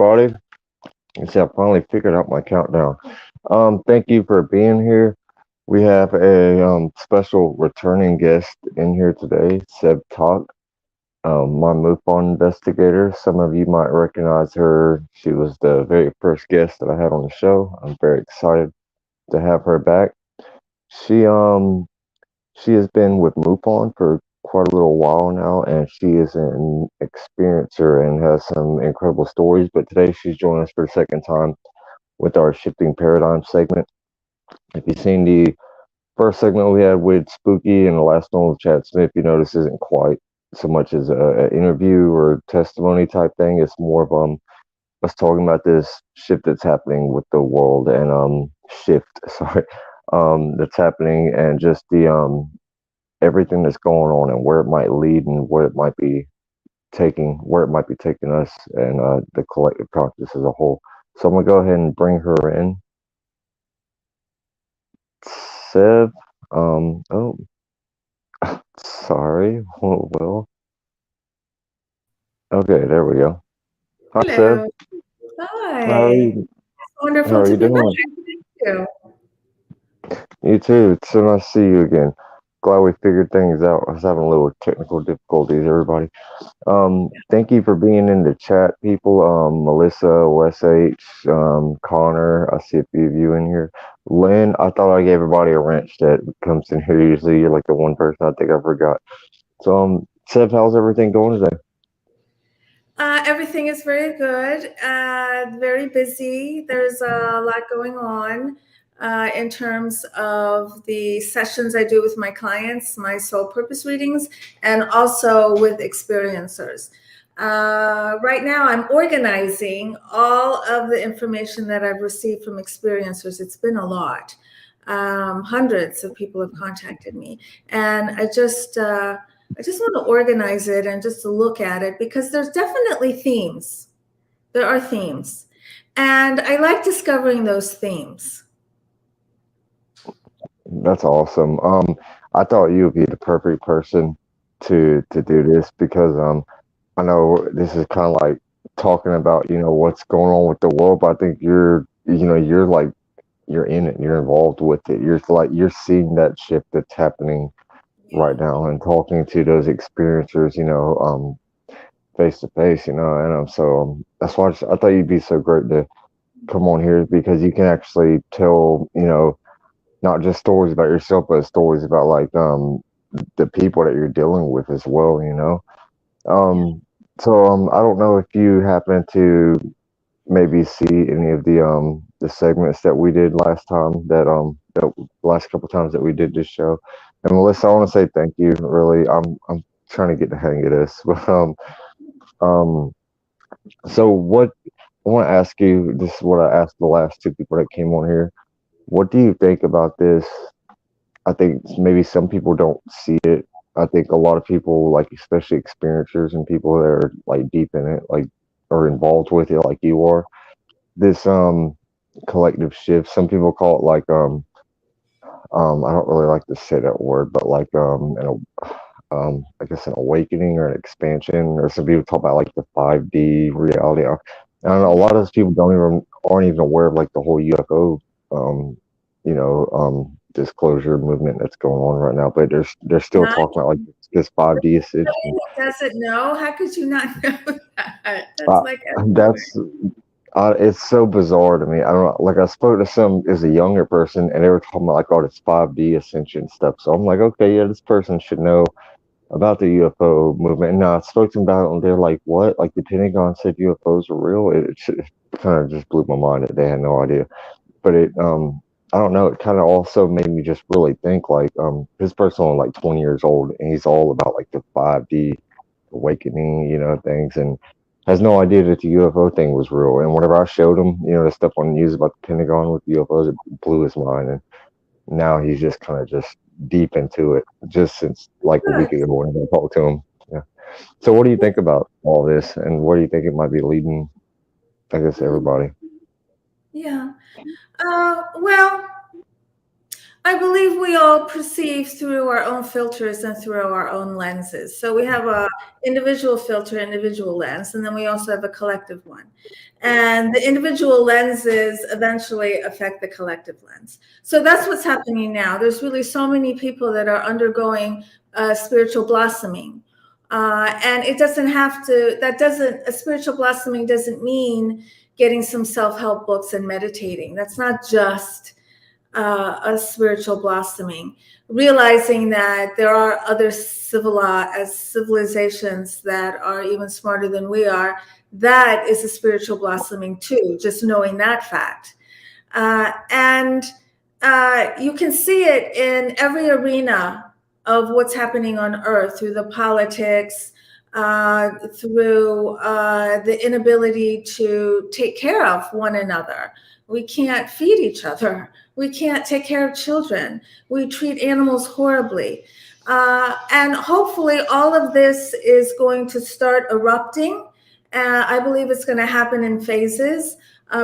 everybody. See, I finally figured out my countdown. Thank you for being here. We have a special returning guest in here today, Sev Tok, my MUFON investigator. Some of you might recognize her. She was the very first guest that I had on the show. I'm very excited to have her back. She um she has been with MUFON for quite a little while now, and she is an experiencer and has some incredible stories. But today she's joining us for the second time with our shifting paradigm segment. If you've seen the first segment we had with Spooky and the last one with Chad Smith, you notice isn't quite so much as an interview or testimony type thing. It's more of us talking about this shift that's happening with the world and shift, sorry, that's happening and just the everything that's going on and where it might lead and where it might be taking us and the collective consciousness as a whole. So I'm gonna go ahead and bring her in. Sev, oh, sorry. Well, okay, there we go. Hi, Sev. Hello. How are Hi. you? How Wonderful are to you be back. doing? Thank you. You too. It's so nice to see you again. Glad we figured things out. I was having a little technical difficulties, everybody. Thank you for being in the chat, people. Melissa, Wes H, Connor. I see a few of you in here. Lynn, I thought I gave everybody a wrench that comes in here. Usually, you're like the one person I think I forgot. So, Sev, how's everything going today? Everything is very good, very busy. There's a lot going on in terms of the sessions I do with my clients, my soul purpose readings, and also with experiencers. Right now, I'm organizing all of the information that I've received from experiencers. It's been a lot. Hundreds of people have contacted me, and I just want to organize it and just to look at it because there's definitely themes. There are themes. And I like discovering those themes. That's awesome. I thought you would be the perfect person to do this because I know this is kind of like talking about what's going on with the world, but I think you're like you're in it, you're involved with it. You're seeing that shift that's happening right now and talking to those experiencers, face to face, and that's why I thought you'd be so great to come on here because you can actually tell, not just stories about yourself, but stories about like the people that you're dealing with as well, Yeah. Um, so I don't know if you happen to maybe see any of the segments that we did last time that last couple times that we did this show. And Melissa, I want to say thank you. Really, I'm trying to get the hang of this, but um, so what I want to ask you. This is what I asked the last two people that came on here. What do you think about this? I think maybe some people don't see it. I think a lot of people, like especially experiencers and people that are like deep in it, like are involved with it, like you are. This collective shift. Some people call it like I don't really like to say that word, but like I guess an awakening or an expansion, or some people talk about like the 5D reality. I don't know. A lot of those people aren't even aware of like the whole UFO disclosure movement that's going on right now. But they're still Not talking about like this 5D ascension. doesn't know. How could you not know that? That's Uh, like that's it's so bizarre to me. I don't know. Like I spoke to some as a younger person, and they were talking about like all this 5D ascension stuff. So I'm like, okay, yeah, this person should know about the UFO movement. And I spoke to them about it, and they're like, "What? Like the Pentagon said UFOs are real?" It kind of just blew my mind that they had no idea. But I don't know. It kind of also made me just really think. Like, this person only like 20 years old, and he's all about like the 5D awakening, things, and has no idea that the UFO thing was real. And whenever I showed him, the stuff on the news about the Pentagon with UFOs, it blew his mind. And now he's just kind of just deep into it, just since like a good. week ago when I talked to him. Yeah. So, what do you think about all this, and where do you think it might be leading? I guess everybody. Yeah. Well, I believe we all perceive through our own filters and through our own lenses. So we have a individual filter, individual lens, and then we also have a collective one. And the individual lenses eventually affect the collective lens. So that's what's happening now. There's really so many people that are undergoing spiritual blossoming. And it doesn't have to, a spiritual blossoming doesn't mean getting some self help books and meditating. That's not just a spiritual blossoming, realizing that there are other civilizations that are even smarter than we are. That is a spiritual blossoming too, just knowing that fact. And You can see it in every arena of what's happening on earth through the politics, through the inability to take care of one another. We can't feed each other. We can't take care of children. We treat animals horribly. And hopefully, all of this is going to start erupting. I believe it's going to happen in phases.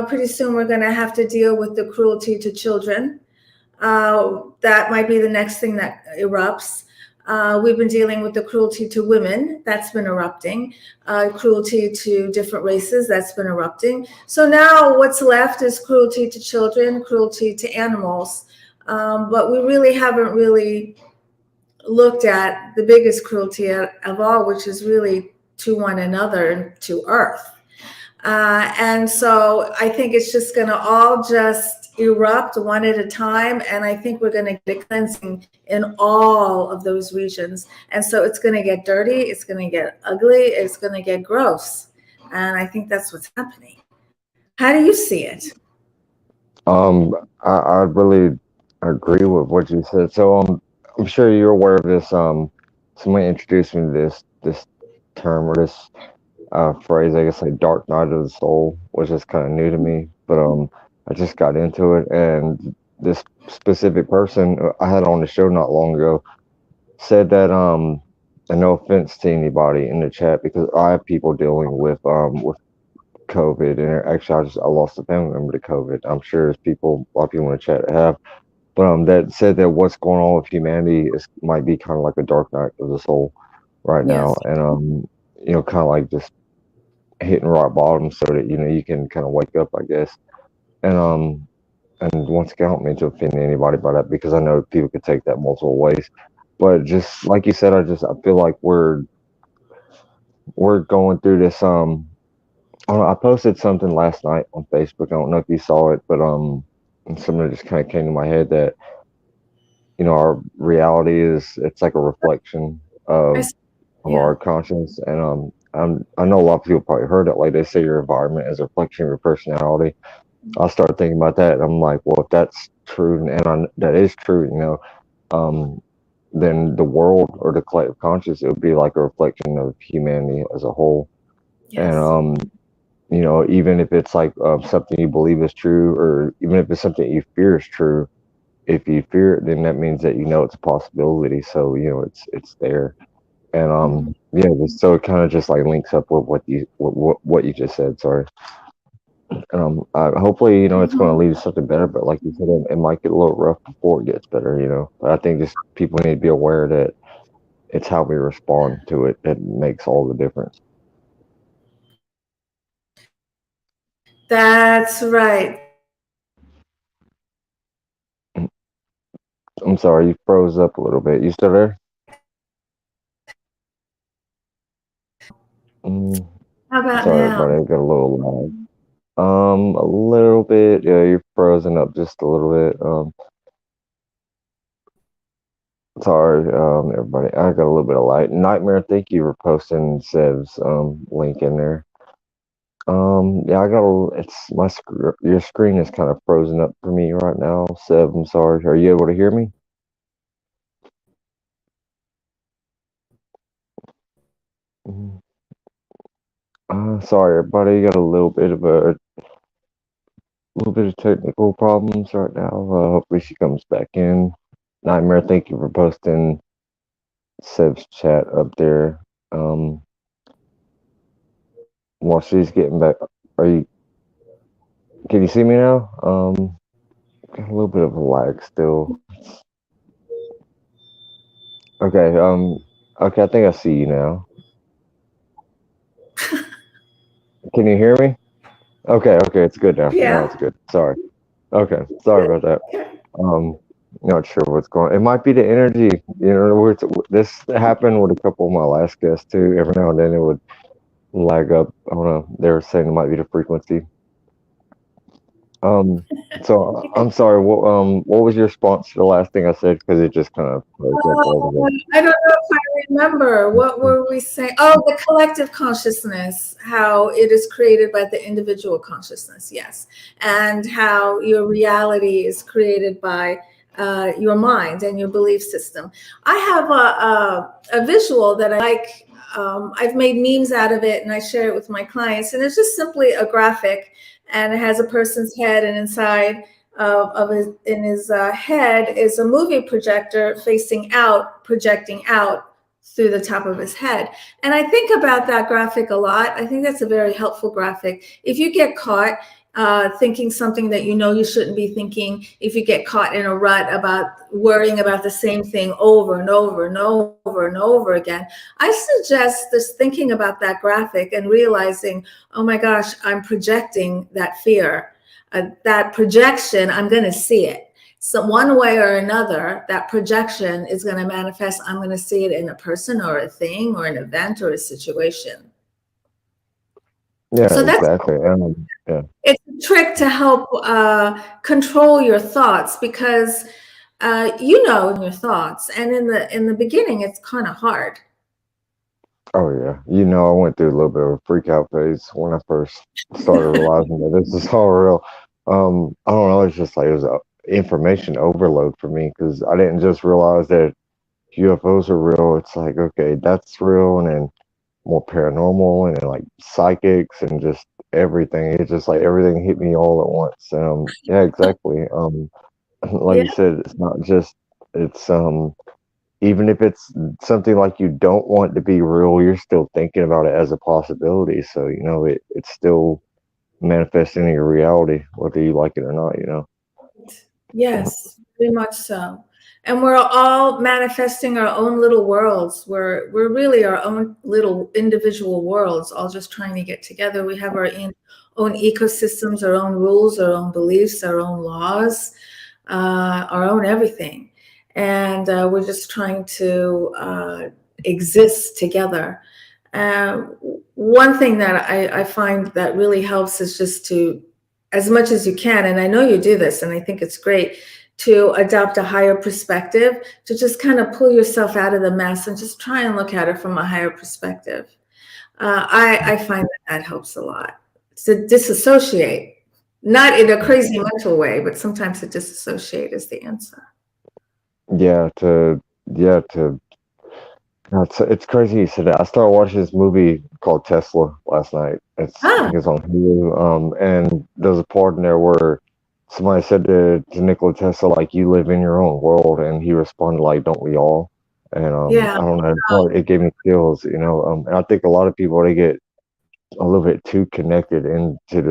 Pretty soon, we're going to have to deal with the cruelty to children. That might be the next thing that erupts. We've been dealing with the cruelty to women, that's been erupting, cruelty to different races, that's been erupting. So now what's left is cruelty to children, cruelty to animals. But we really haven't really looked at the biggest cruelty of all, which is really to one another and to Earth. And so I think it's just going to all just erupt one at a time. And I think we're going to get a cleansing in all of those regions. And so it's going to get dirty, it's going to get ugly, it's going to get gross. And I think that's what's happening. How do you see it? I really agree with what you said. So I'm sure you're aware of this. Somebody introduced me to this term or this phrase, I guess, like dark night of the soul, which is kind of new to me. But I just got into it, and this specific person I had on the show not long ago said that and no offense to anybody in the chat because I have people dealing with COVID, and actually I lost a family member to COVID. I'm sure there's people, a lot of people in the chat that have, but that said that what's going on with humanity is might be kind of like a dark night of the soul right now, Yes. and kind of like just hitting rock bottom so that you can kind of wake up, I guess. And once again, I don't mean to offend anybody by that because I know people could take that multiple ways. But just like you said, I feel like we're going through this. I, don't know, I posted something last night on Facebook. I don't know if you saw it, but and something just kind of came to my head that our reality is it's like a reflection I, of yeah. our conscience, and I know a lot of people probably heard it. Like they say, your environment is a reflection of your personality. I started thinking about that, and I'm like, well, if that's true, and that is true, um, then the world or the collective conscious, it would be like a reflection of humanity as a whole. And Yes. even if it's like something you believe is true, or even if it's something you fear is true, if you fear it, then that means that it's a possibility. So it's there. And Mhm. yeah, so it kind of just like links up with what you just said. Sorry. Hopefully, it's going to Mhm. lead to something better. But like you said, it might get a little rough before it gets better. But I think just people need to be aware that it's how we respond to it that makes all the difference. That's right. I'm sorry, you froze up a little bit. You still there? Mm, How about sorry, now? everybody. I got a little lag. A little bit. Yeah, you're frozen up just a little bit. Sorry, everybody. I got a little bit of light. Nightmare, thank you for posting Sev's link in there. Yeah, I got it's your screen is kind of frozen up for me right now. Seb, I'm sorry. Are you able to hear me? Mm. Sorry, everybody. Got a little bit of technical problems right now. Hopefully she comes back in. Nightmare, thank you for posting Seb's chat up there. Um, while she's getting back, are you? Can you see me now? Got a little bit of a lag still. Okay. Okay. I think I see you now. Can you hear me? Okay. Okay. It's good now. Now Yeah. it's good. Sorry. Okay. Sorry about that. Okay. Um, not sure what's going. It might be the energy. You know, this happened with a couple of my last guests too. Every now and then it would lag up. I don't know. They were saying it might be the frequency. Um, so I'm sorry. What was your response to the last thing I said? Because it just kind of broke up all the way. I don't know if I remember. What were we saying? Oh, the collective consciousness, how it is created by the individual consciousness, yes. And how your reality is created by your mind and your belief system. I have a visual that I like. I've made memes out of it and I share it with my clients. And it's just simply a graphic and it has a person's head, and inside of his in his head is a movie projector facing out, projecting out through the top of his head. And I think about that graphic a lot. I think that's a very helpful graphic. If you get caught thinking something that you know you shouldn't be thinking, if you get caught in a rut about worrying about the same thing over and over and over and over again, I suggest just thinking about that graphic and realizing, oh my gosh, I'm projecting that fear, that projection, I'm going to see it. So one way or another, that projection is going to manifest. I'm going to see it in a person or a thing or an event or a situation. Yeah, So that's exactly. Yeah. it's a trick to help control your thoughts because you know your thoughts, and in the beginning, it's kind of hard. Oh yeah. You know, I went through a little bit of a freak out phase when I first started realizing that this is all real. I don't know. It's just like it was a information overload for me because I didn't just realize that UFOs are real. It's like, okay, that's real, and then more paranormal, and then like psychics, and just everything. It's just like everything hit me all at once. Yeah, exactly. Like Yeah. you said, it's not just it's even if it's something like you don't want to be real, you're still thinking about it as a possibility. So you know it's still manifesting in your reality, whether you like it or not. You know. Yes, very much so. And we're all manifesting our own little worlds. We're really our own little individual worlds, all just trying to get together. We have our own ecosystems, our own rules, our own beliefs, our own laws, our own everything. And we're just trying to exist together. One thing that I find that really helps is just to, as much as you can, and I know you do this, and I think it's great, to adopt a higher perspective, to just kind of pull yourself out of the mess and just try and look at it from a higher perspective. I find that that helps a lot. To disassociate, not in a crazy mental way, but sometimes to disassociate is the answer. Yeah. To it's crazy you said that. I started watching this movie called Tesla last night. I Ah, think it's on Hulu. And there's a part in there where somebody said to Nikola Tesla, like, "You live in your own world," and he responded like, "Don't we all?" And yeah, I don't know, it gave me chills, you know. And I think a lot of people they get a little bit too connected into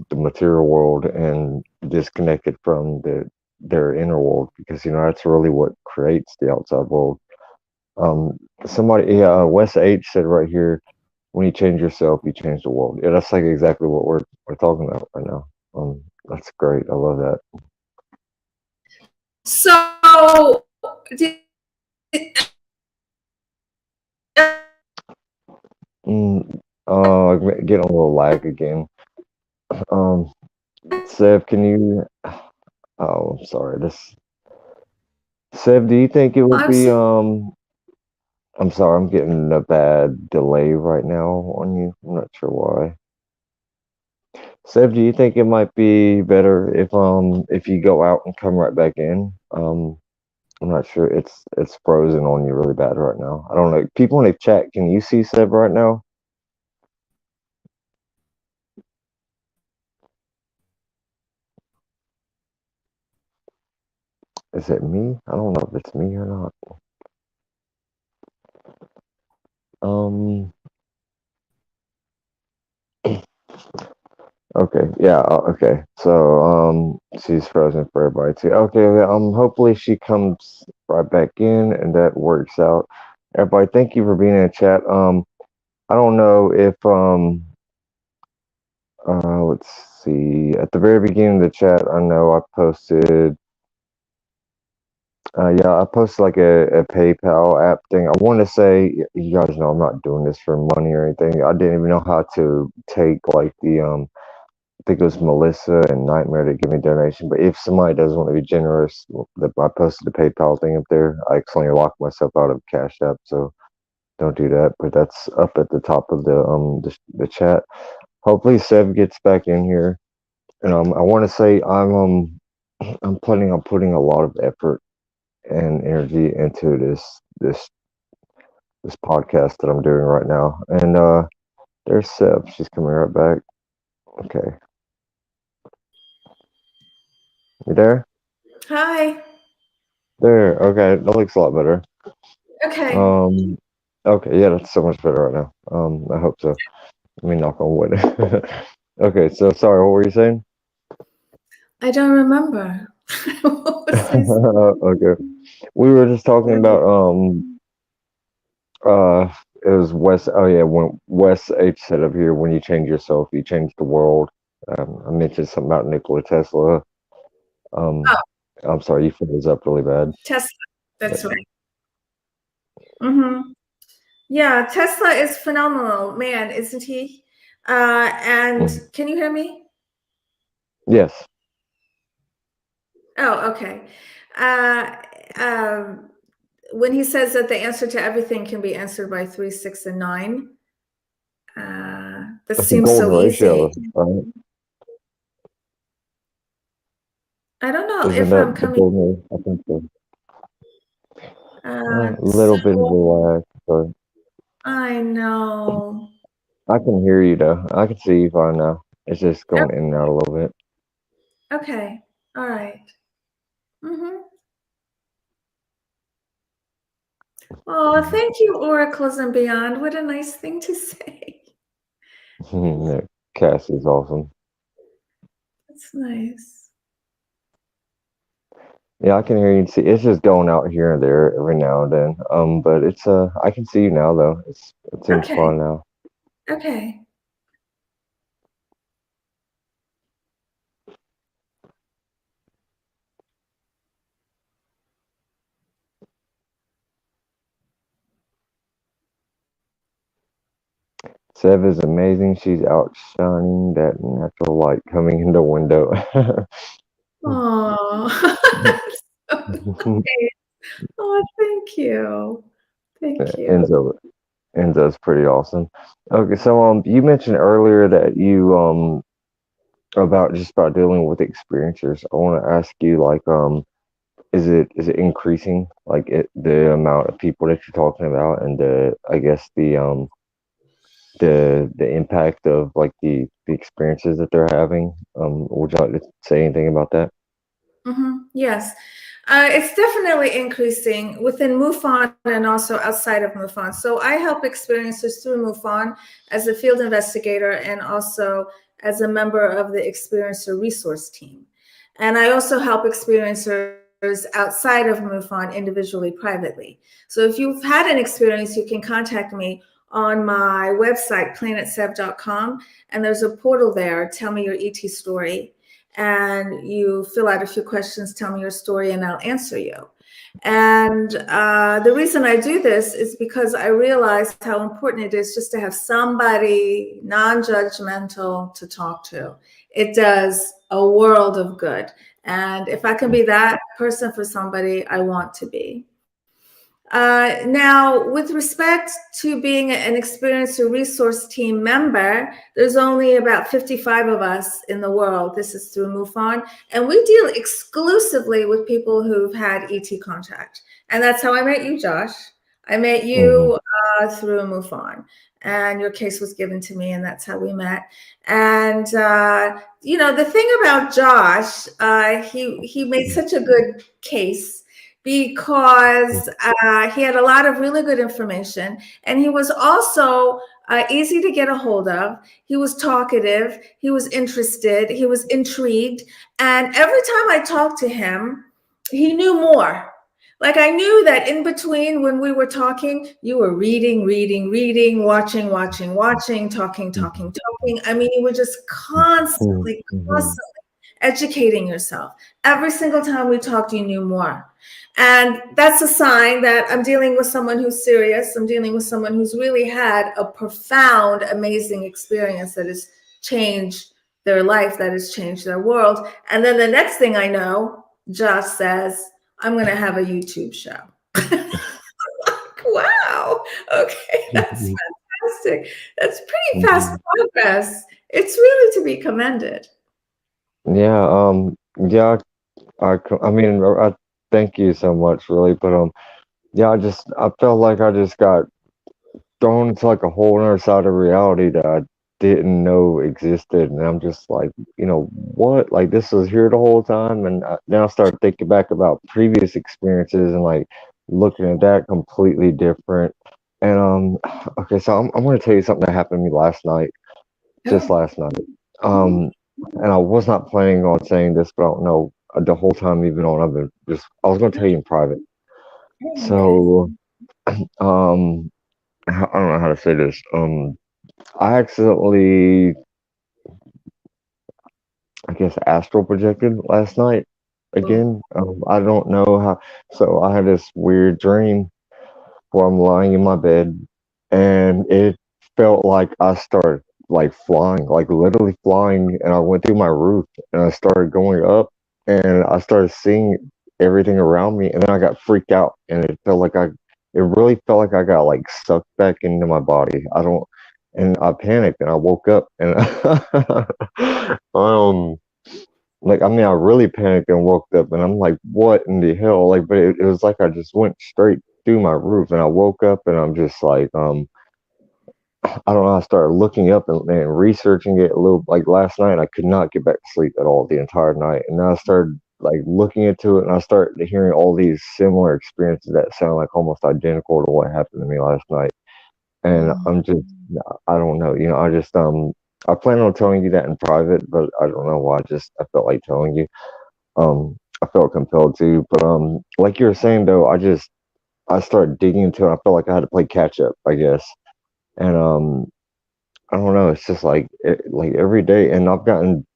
the material world and disconnected from their inner world because you know that's really what creates the outside world. Somebody, yeah, Wes H said right here, when you change yourself, you change the world. Yeah, that's like exactly what we're talking about right now. That's great. I love that. so Mm, getting a little lag again. Um, Sev, can you? Oh, I'm sorry. This Sev, do you think it would I'm be? sorry. I'm sorry. I'm getting a bad delay right now on you. I'm not sure why. Sev, do you think it might be better if you go out and come right back in? I'm not sure. It's frozen on you really bad right now. I don't know. People in the chat, can you see Seb right now? Is it me? I don't know if it's me or not. Um. Okay. Yeah. Okay. So She's frozen for everybody too. Okay, okay, hopefully she comes right back in and that works out. Everybody, thank you for being in the chat. I don't know if let's see. At the very beginning of the chat, I know I posted yeah, I posted like a PayPal app thing. I want to say you guys know I'm not doing this for money or anything. I didn't even know how to take like the I think it was Melissa and Nightmare to give me a donation. But if somebody does want to be generous, I posted the PayPal thing up there. I accidentally locked myself out of Cash App, so don't do that. But that's up at the top of the chat. Hopefully Sev gets back in here. And I want to say I'm planning on putting a lot of effort and energy into this podcast that I'm doing right now. And there's Sev. She's coming right back. Okay, you there? Hi. There. Okay, that looks a lot better. Okay. Um, okay, yeah, that's so much better right now. I hope so. Let me knock on wood. Okay, so sorry, what were you saying? I don't remember. What was I Okay, we were just talking about uh it was Wes. Oh yeah, when Wes H said up here, when you change yourself, you change the world. I mentioned something about Nikola Tesla. Oh, Um, I'm sorry, you froze up really bad. Tesla. But, That's right. Yeah, Tesla is phenomenal, man, isn't he? And mhm. can you hear me? Yes, Oh, okay. Uh, um, when he says that the answer to everything can be answered by 3, 6, and 9, that that's a seems golden so ratio, easy. right? I don't know Isn't if I'm that the coming. golden? I think so. A little bit of a So lag, but I know. I can hear you though. I can see you fine now. It's just Oh, going in and out a little bit. okay. All right. Mm-hmm. Oh, thank you, Oracles and Beyond. What a nice thing to say. Yeah, Cassie's awesome. That's nice. Yeah, I can hear you and see. It's just going out here and there every now and then. But it's I can see you now though. It seems Okay. fine now. Okay. Sev is amazing. She's outshining that natural light coming in the window. Oh, so nice. Oh, thank you. Thank you. Enzo, Enzo's pretty awesome. Okay, so you mentioned earlier that you about just about dealing with experiencers. I want to ask you like is it increasing like the amount of people that you're talking about and the I guess the impact of like the experiences that they're having. Would you like to say anything about that? Yes. It's definitely increasing within MUFON and also outside of MUFON. So I help experiencers through MUFON as a field investigator and also as a member of the experiencer resource team. And I also help experiencers outside of MUFON individually, privately. So if you've had an experience, you can contact me on my website, planetsev.com, and there's a portal there, Tell Me Your ET Story, and you fill out a few questions, tell me your story, and I'll answer you. And the reason I do this is because I realize how important it is just to have somebody non-judgmental to talk to. It does a world of good. And if I can be that person for somebody, I want to be. Now, with respect to being an experiencer resource team member, there's only about 55 of us in the world. This is through MUFON, and we deal exclusively with people who've had ET contact. And that's how I met you, Josh. I met Hmm. you through MUFON, and your case was given to me, and that's how we met. And the thing about Josh, he made such a good case because he had a lot of really good information, and he was also easy to get a hold of. He was talkative. He was interested. He was intrigued. And every time I talked to him, he knew more. Like I knew that in between when we were talking, you were reading, reading, reading, watching, watching, watching, talking, talking, talking. I mean, you were just constantly, Mhm. constantly educating yourself. Every single time we talked, you knew more. And that's a sign that I'm dealing with someone who's serious. I'm dealing with someone who's really had a profound, amazing experience that has changed their life, that has changed their world. And then the next thing I know, Josh says, I'm going to have a YouTube show. Wow. Okay. That's Mhm. fantastic. That's pretty fast Mhm. progress. It's really to be commended. Yeah, yeah, I mean, I thank you so much, really, but yeah, I felt like I just got thrown into like a whole other side of reality that I didn't know existed, and I'm just like, what? Like this was here the whole time, and then I started thinking back about previous experiences and like looking at that completely different. And okay, so I'm gonna tell you something that happened to me last night, just Oh. last night. Mhm. Um, and I was not planning on saying this, but I don't know the whole time even on I've been just I was gonna tell you in private. Okay. So um, I don't know how to say this. I accidentally, I guess, astral projected last night Oh. again. I don't know how. So I had this weird dream where I'm lying in my bed, and it felt like I started like flying, like literally flying, and I went through my roof, and I started going up, and I started seeing everything around me, and then I got freaked out, and it really felt like I got like sucked back into my body. I don't, and I panicked, and I woke up, and um. Like, I mean, I really panicked and woke up, and I'm like, "What in the hell?" Like, but it was like I just went straight through my roof, and I woke up, and I'm just like, I don't know. I started looking up and researching it a little. Like last night, I could not get back to sleep at all the entire night, and then I started like looking into it, and I started hearing all these similar experiences that sound like almost identical to what happened to me last night. And I'm just, I don't know. I plan on telling you that in private, but I don't know why. I felt like telling you. I felt compelled to, but like you were saying though, I started digging into it. I felt like I had to play catch up, I guess, and I don't know. It's just like every day, and I've gotten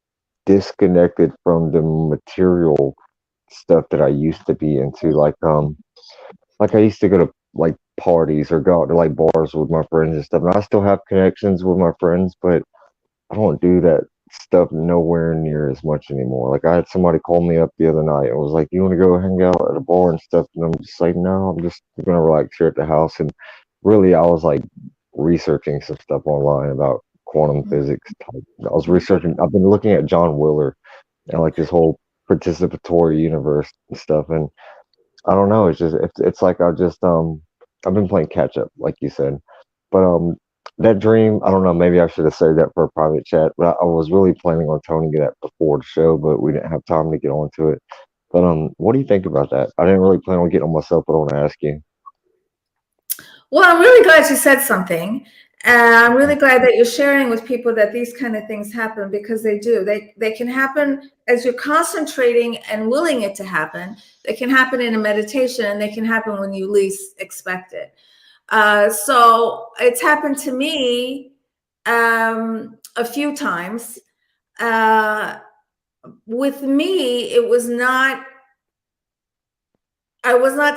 disconnected from the material stuff that I used to be into. Like I used to go to like parties or go out to like bars with my friends and stuff, and I still have connections with my friends, but I don't do that stuff nowhere near as much anymore. Like I had somebody call me up the other night and was like, "You want to go hang out at a bar and stuff?" And I'm just like, "No, I'm just gonna relax here at the house." And really, I was like researching some stuff online about quantum physics. I was researching. I've been looking at John Wheeler and like this whole participatory universe and stuff. And I don't know. It's like I've been playing catch up, like you said. But that dream, I don't know. Maybe I should have saved that for a private chat. But I was really planning on telling you that before the show, but we didn't have time to get onto it. But what do you think about that? I didn't really plan on getting on myself, but I want to ask you. Well, I'm really glad you said something. And I'm really glad that you're sharing with people that these kind of things happen because they do. They can happen as you're concentrating and willing it to happen. They can happen in a meditation and they can happen when you least expect it. So it's happened to me a few times. Uh, with me, I was not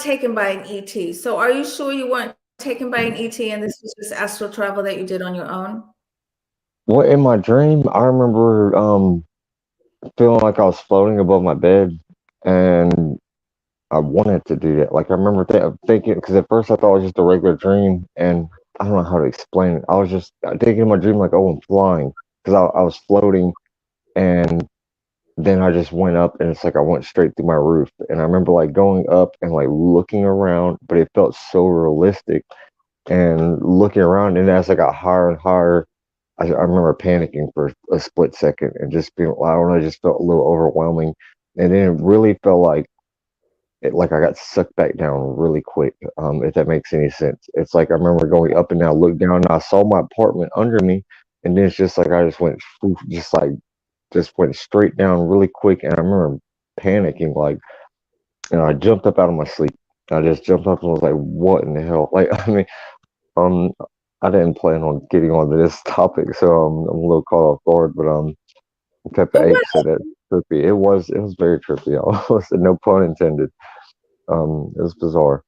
taken by an ET. So are you sure you weren't taken by an ET and this was just astral travel that you did on your own? Well, in my dream, I remember feeling like I was floating above my bed, and I wanted to do that. Like I remember thinking, because at first I thought it was just a regular dream, and I don't know how to explain it. I was just thinking in my dream like, "Oh, I'm flying," because I was floating, and then I just went up, and it's like I went straight through my roof. And I remember like going up and like looking around, but it felt so realistic. And looking around, and as I got higher and higher, I remember panicking for a split second and just being, I don't know, it just felt a little overwhelming. And then it really felt like like I got sucked back down really quick. If that makes any sense. It's like I remember going up and down, looked down, and I saw my apartment under me, and then it's just like I just went, just went straight down really quick, and I remember panicking, like, and I jumped up out of my sleep. I just jumped up and was like, "What in the hell?" Like, I mean, um, I didn't plan on getting onto this topic, so I'm a little caught off guard. But Peppa Well, 8 said that trippy. It was very trippy. Almost, no pun intended. It was bizarre.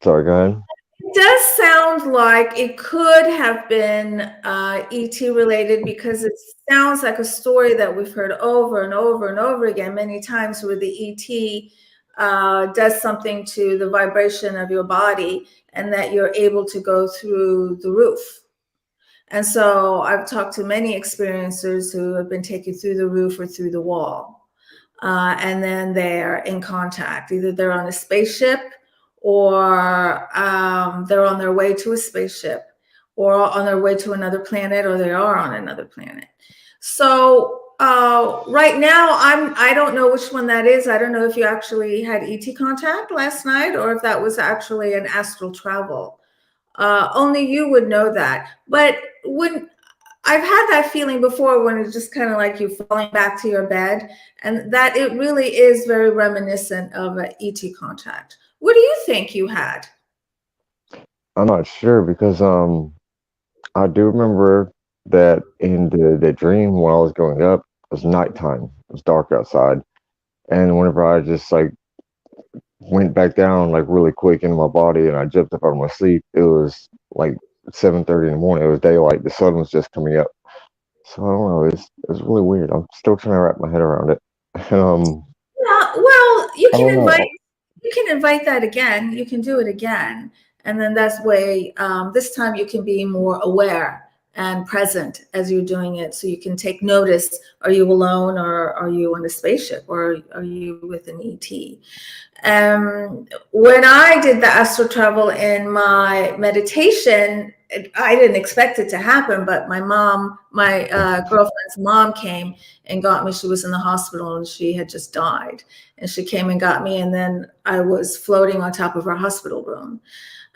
Sorry, go ahead. it does sound like it could have been ET related because it sounds like a story that we've heard over and over and over again many times where the ET does something to the vibration of your body and that you're able to go through the roof. And so I've talked to many experiencers who have been taken through the roof or through the wall. And then they're in contact. Either they're on a spaceship or they're on their way to a spaceship or on their way to another planet or they are on another planet. So right now, I don't know which one that is. I don't know if you actually had ET contact last night or if that was actually an astral travel. Only you would know that. But when I've had that feeling before when it's just kind of like you falling back to your bed, and that it really is very reminiscent of an ET contact. What do you think you had? I'm not sure because I do remember that in the dream when I was going up, it was nighttime. It was dark outside, and whenever I just like went back down like really quick into my body and I jumped up out of my sleep, it was like 7:30 in the morning. It was daylight. The sun was just coming up. So I don't know. It's really weird. I'm still trying to wrap my head around it. And Yeah, well, I don't know. you can invite that again. You can do it again, and then that's way this time you can be more aware and present as you're doing it, so you can take notice. Are you alone, or are you on a spaceship, or are you with an ET? When I did the astral travel in my meditation, I didn't expect it to happen, but my girlfriend's mom came and got me. She was in the hospital and she had just died. And she came and got me, and then I was floating on top of her hospital room.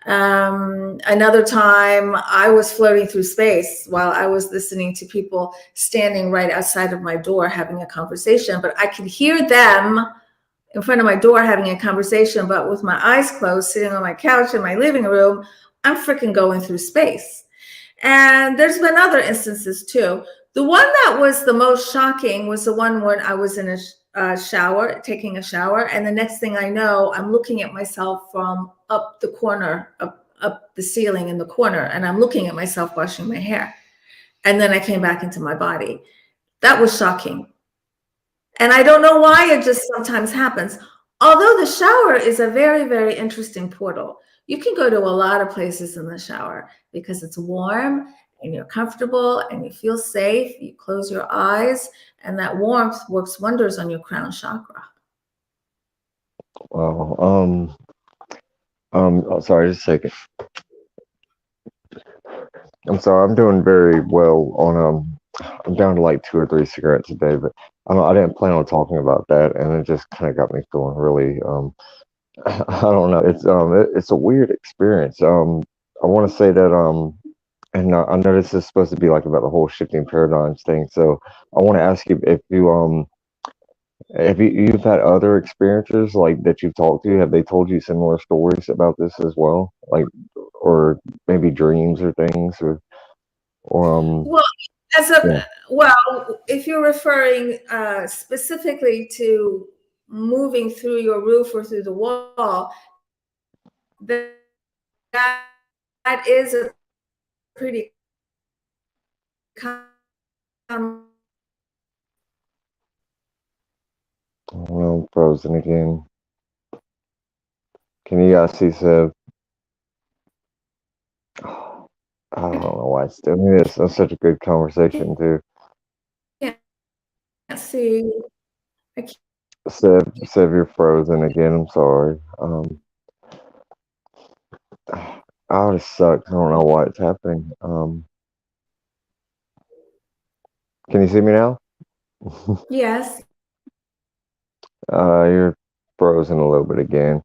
Another time, I was floating through space while I was listening to people standing right outside of my door having a conversation, but I could hear them in front of my door having a conversation, but with my eyes closed, sitting on my couch in my living room, I'm freaking going through space. And there's been other instances too. The one that was the most shocking was the one when I was in a shower, taking a shower, and the next thing I know, I'm looking at myself from up the corner, up the ceiling in the corner, and I'm looking at myself washing my hair. And then I came back into my body. That was shocking. And I don't know why it just sometimes happens. Although the shower is a very, very interesting portal. You can go to a lot of places in the shower because it's warm and you're comfortable and you feel safe. You close your eyes, and that warmth works wonders on your crown chakra. Wow. Oh, sorry, just a second. I'm sorry. I'm doing very well on I'm down to like 2 or 3 cigarettes a day, but I didn't plan on talking about that, and it just kind of got me feeling really I don't know. It's a weird experience. I want to say that and I know this is supposed to be like about the whole shifting paradigms thing. So I want to ask you if you've had other experiences like that you've talked to. Have they told you similar stories about this as well, like or maybe dreams or things or Well, as a yeah. well, if you're referring specifically to moving through your roof or through the wall, that is a pretty common. Well, frozen again. Can you guys see Sev? I don't know why it's doing this. That's such a good conversation too. Can't see. I can't. Sev, you're frozen again. I'm sorry. Oh, this sucks. I don't know why it's happening. Can you see me now? Yes. You're frozen a little bit again.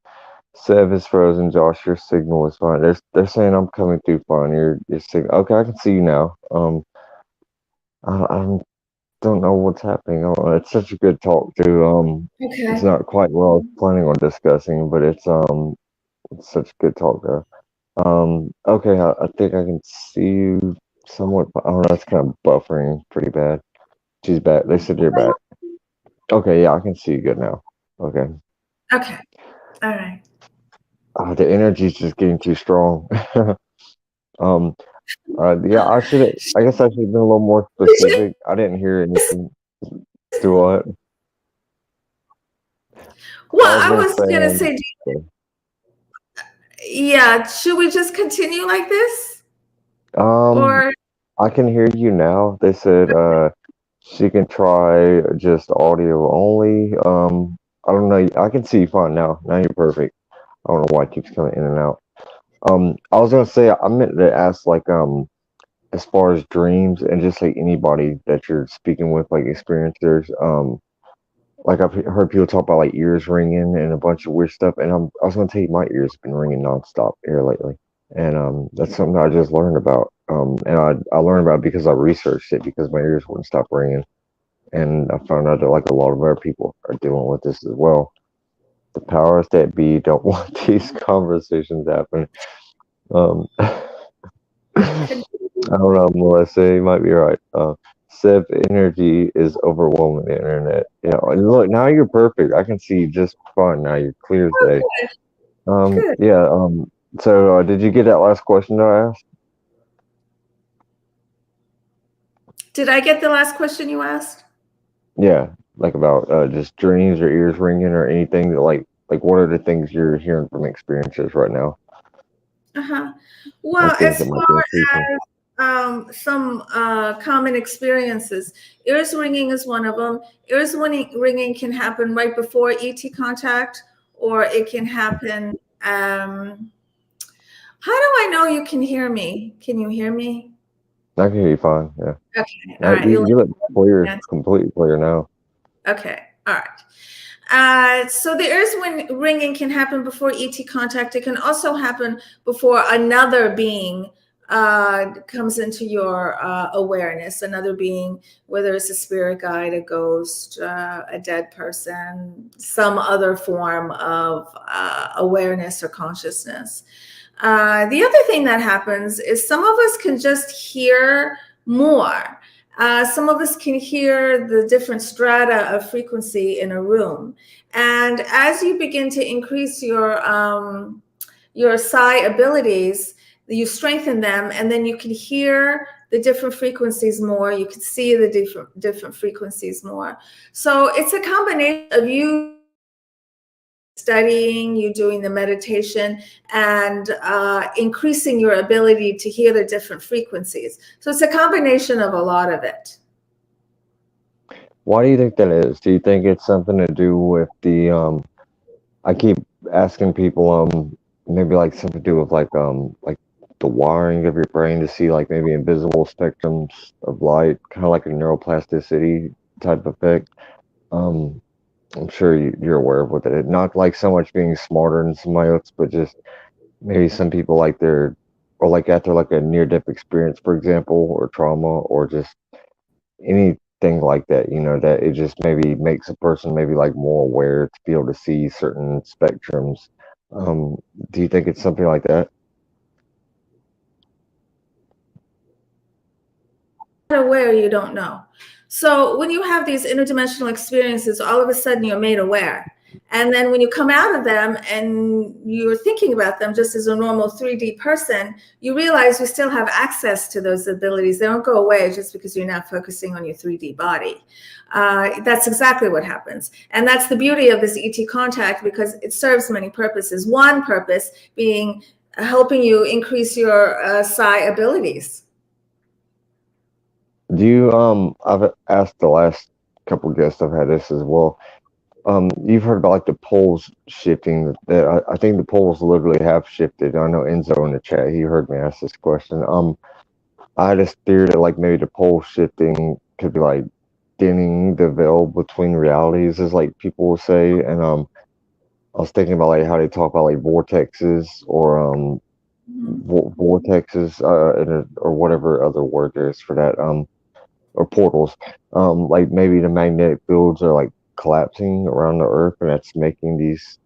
Sev is frozen. Josh, your signal is fine. They're saying I'm coming through fine. Your signal. Okay, I can see you now. I don't know what's happening. It's such a good talk too. It's Okay. not quite what I was planning on discussing, but it's such a good talk though. Okay, I think I can see you somewhat. Oh, that's kind of buffering pretty bad. She's back. They said you're back. Okay, yeah, I can see you good now. Okay. Okay. All right. The energy's just getting too strong. um, yeah, I guess I should have been a little more specific. I didn't hear anything. Do what? Well, I was I gonna was say, gonna say, yeah, should we just continue like this? um, Or I can hear you now. They said, she can try just audio only. I don't know. I can see you fine now. Now you're perfect. I don't know why it keeps coming in and out. I was gonna say I meant to ask like as far as dreams and just like anybody that you're speaking with, like experiencers, like I've heard people talk about like ears ringing and a bunch of weird stuff, and I was gonna tell you my ears have been ringing nonstop here lately, and that's something I just learned about, and I learned about it because I researched it because my ears wouldn't stop ringing, and I found out that like a lot of other people are dealing with this as well. The powers that be don't want these conversations happen. I could, don't know, Melissa. You might be right. Sev energy is overwhelming the internet. Yeah, and look, now you're perfect. I can see you just fine now. You're clear as day. good, good. Yeah. So, did you get that last question that I asked? Did I get the last question you asked? Yeah, like about just dreams or ears ringing or anything that like what are the things you're hearing from experiences right now? Uh-huh. Like Well, things as that might be far increasing. as some common experiences, ears ringing is one of them. Ringing can happen right before ET contact, or it can happen. How do I know you can hear me? Can you hear me? I can hear you fine. Yeah. Okay, all Now right. you look clear, completely clear now. Okay, all right. So the ringing can happen before ET contact. It can also happen before another being comes into your awareness. Another being, whether it's a spirit guide, a ghost, a dead person, some other form of awareness or consciousness. The other thing that happens is some of us can just hear more. Some of us can hear the different strata of frequency in a room. And as you begin to increase your psi abilities, you strengthen them, and then you can hear the different frequencies more. You can see the different frequencies more. So it's a combination of you studying, you doing the meditation, and increasing your ability to hear the different frequencies. So it's a combination of a lot of it. Why do you think that is? Do you think it's something to do with the I keep asking people maybe like something to do with like the wiring of your brain to see like maybe invisible spectrums of light, kind of like a neuroplasticity type effect. Um I'm sure you're aware of what that is. Not like so much being smarter than somebody else, but just maybe some people like they're or like after like a near death experience, for example, or trauma, or just anything like that, that it just maybe makes a person maybe like more aware to be able to see certain spectrums. Um, do you think it's something like that? Aware, you don't know. So when you have these interdimensional experiences, all of a sudden you're made aware. And then when you come out of them and you're thinking about them just as a normal 3D person, you realize you still have access to those abilities. They don't go away just because you're not focusing on your 3D body. That's exactly what happens. And that's the beauty of this ET contact, because it serves many purposes. One purpose being helping you increase your psi abilities. Do you I've asked the last couple guests I've had this as well. You've heard about like the poles shifting. That I think the poles literally have shifted. I know Enzo in the chat. He heard me ask this question. I had this theory that like maybe the pole shifting could be like thinning the veil between realities, as like people will say. And I was thinking about like how they talk about like vortexes or Mhm. vortexes or whatever other word there is for that or portals. Like maybe the magnetic fields are like collapsing around the Earth, and that's making these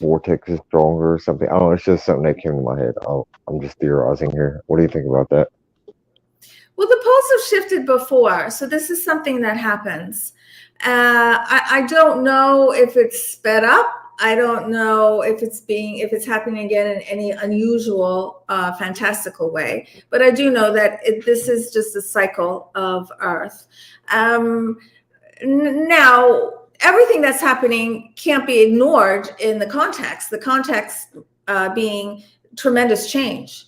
vortexes stronger or something. I don't know. It's just something that came to my head. I'm just theorizing here. What do you think about that? Well, the poles have shifted before, so this is something that happens. I don't know if it's sped up. I don't know if it's happening again in any unusual, fantastical way. But I do know that this is just a cycle of Earth. Um, Now, everything that's happening can't be ignored in the context. The context being tremendous change,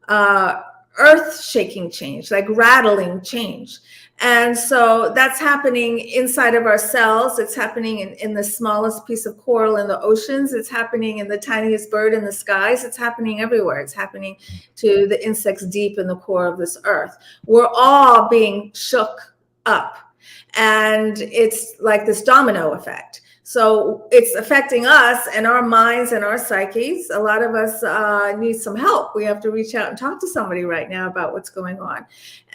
uh, earth shaking change, like rattling change. And so that's happening inside of our cells. It's happening in the smallest piece of coral in the oceans. It's happening in the tiniest bird in the skies. It's happening everywhere. It's happening to the insects deep in the core of this earth. We're all being shook up. And it's like this domino effect. So it's affecting us and our minds and our psyches. A lot of us need some help. We have to reach out and talk to somebody right now about what's going on.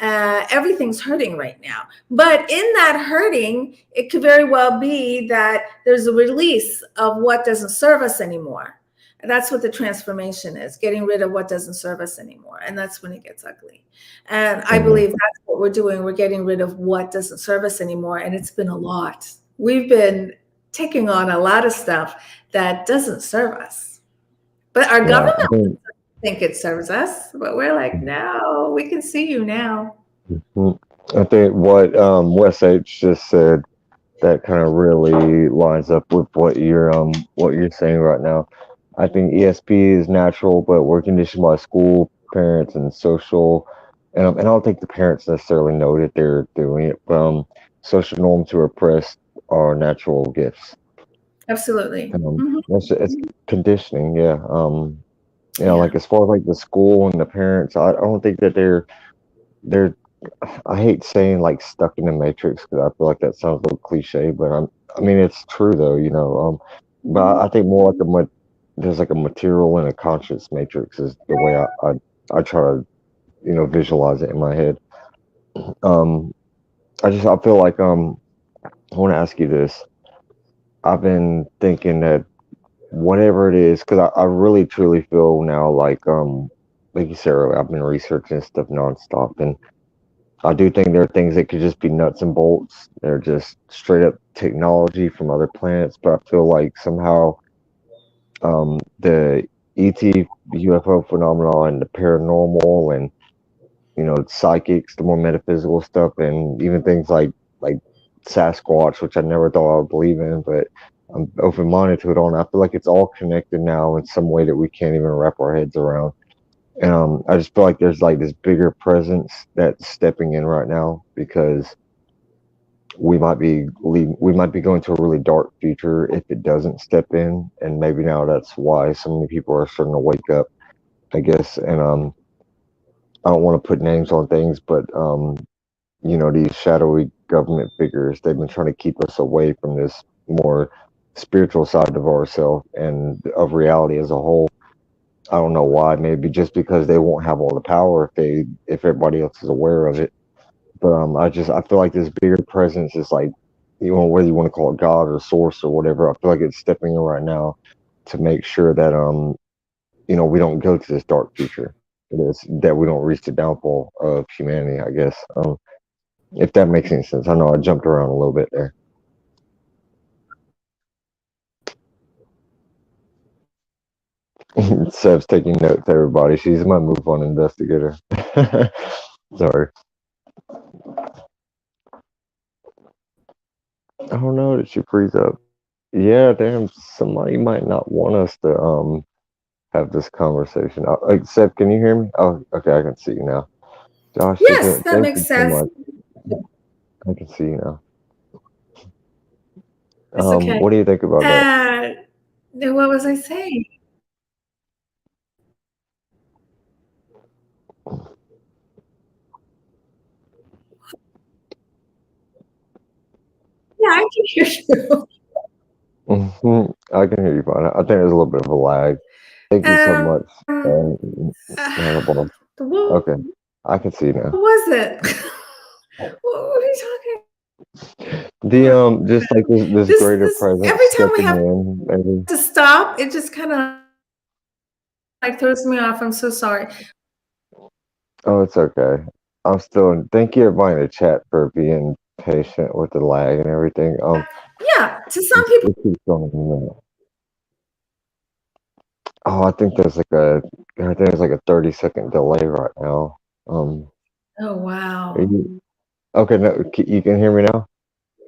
Everything's hurting right now. But in that hurting, it could very well be that there's a release of what doesn't serve us anymore. And that's what the transformation is, getting rid of what doesn't serve us anymore. And that's when it gets ugly. And I Hmm. believe that's what we're doing. We're getting rid of what doesn't serve us anymore. And it's been a lot. We've been taking on a lot of stuff that doesn't serve us. But our Yeah, government think it serves us, but we're like, no, we can see you now. I think what Wes H just said that kind of really lines up with what you're saying right now. I think ESP is natural, but we're conditioned by school, parents, and social. And I don't think the parents necessarily know that they're doing it. Social norms to repress our natural gifts. Absolutely. Mhm. It's conditioning, yeah. Yeah. Like as far as like the school and the parents, I don't think that they're I hate saying like stuck in the matrix because I feel like that sounds a little cliche, but I mean it's true though, you know. But Mhm. I think more like there's like a material and a conscious matrix is the way I try to visualize it in my head. Um, I feel like I want to ask you this. I've been thinking that whatever it is, because I really truly feel now like you said earlier, I've been researching stuff nonstop, and I do think there are things that could just be nuts and bolts. They're just straight up technology from other planets. But I feel like somehow the ET UFO phenomenon and the paranormal and psychics, the more metaphysical stuff, and even things like Sasquatch, which I never thought I would believe in, but I'm open minded to it all. And I feel like it's all connected now in some way that we can't even wrap our heads around. I just feel like there's like this bigger presence that's stepping in right now because we might be going to a really dark future if it doesn't step in, and maybe now that's why so many people are starting to wake up, I guess. And I don't want to put names on things, but these shadowy government figures, they've been trying to keep us away from this more spiritual side of ourselves and of reality as a whole. I don't know why. Maybe just because they won't have all the power if everybody else is aware of it. But I feel like this bigger presence is like, whether you want to call it God or source or whatever. I feel like it's stepping in right now to make sure that we don't go to this dark future. That we don't reach the downfall of humanity. I guess. If that makes any sense. I know I jumped around a little bit there. Sev's taking notes, everybody. She's my move on investigator. Sorry. I don't know. Did she freeze up? Yeah, damn. Somebody might not want us to have this conversation. Seb, can you hear me? Oh, okay, I can see you now. Josh, Yes, that thank makes you so sense. much. I can see you now. It's okay. What do you think about that? Uh, what was I saying? Yeah, I can hear you. I can hear you fine. I think there's a little bit of a lag. Thank you so much. Hannibal. What Okay, I can see now. was it? What were you talking The about? just like this greater This presence every time we stepping have in, maybe. to stop, it just kind of like throws me off. I'm so sorry. Oh, it's okay. I'm still. Thank you, everybody in the chat, for being patient with the lag and everything. Yeah, to some people. It keeps going in and out. Oh, I think there's like a 30-second delay right now. Um, Oh are wow. you, okay, no, you can hear me now?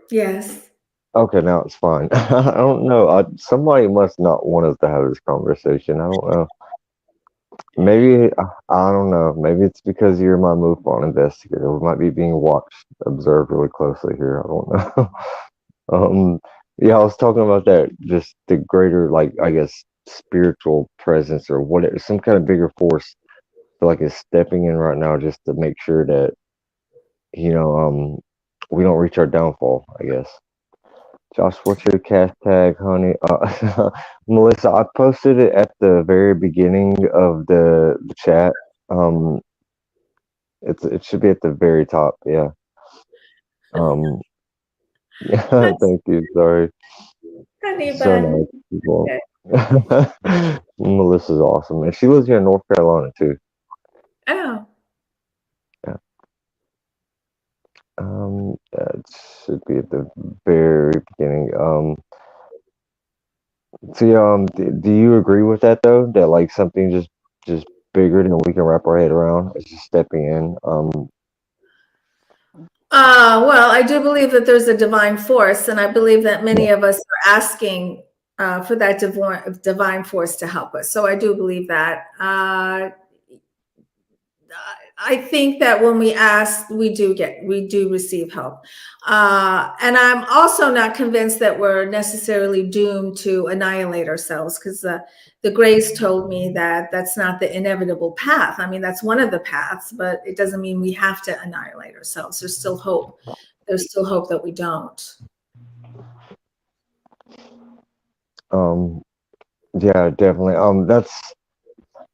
Yes. Okay, now it's fine. I don't know. Somebody must not want us to have this conversation. I don't know. Maybe I don't know. Maybe it's because you're my MUFON investigator. We might be being watched, observed really closely here. I don't know. um, yeah, I was talking about that. Just the greater, like I guess, spiritual presence or whatever, some kind of bigger force. I feel like is stepping in right now just to make sure that you know, we don't reach our downfall. I guess. Josh, what's your hashtag, honey? Melissa, I posted it at the very beginning of the chat. Um, it should be at the very top. Yeah. Um, yeah. That's Thank you. Sorry. honey So bun. nice people. Okay. Melissa's awesome, and she lives here in North Carolina too. Oh. Yeah. That should be at the very beginning. So yeah, do you agree with that though? That like something just bigger than we can wrap our head around is just stepping in. Well, I do believe that there's a divine force, and I believe that Yeah. many of us are asking for that divine force to help us. So I do believe that. I think that when we ask, we do receive help. And I'm also not convinced that we're necessarily doomed to annihilate ourselves because the Grays told me that that's not the inevitable path. I mean, that's one of the paths, but it doesn't mean we have to annihilate ourselves. There's still hope. There's still hope that we don't. Um. Yeah. Definitely.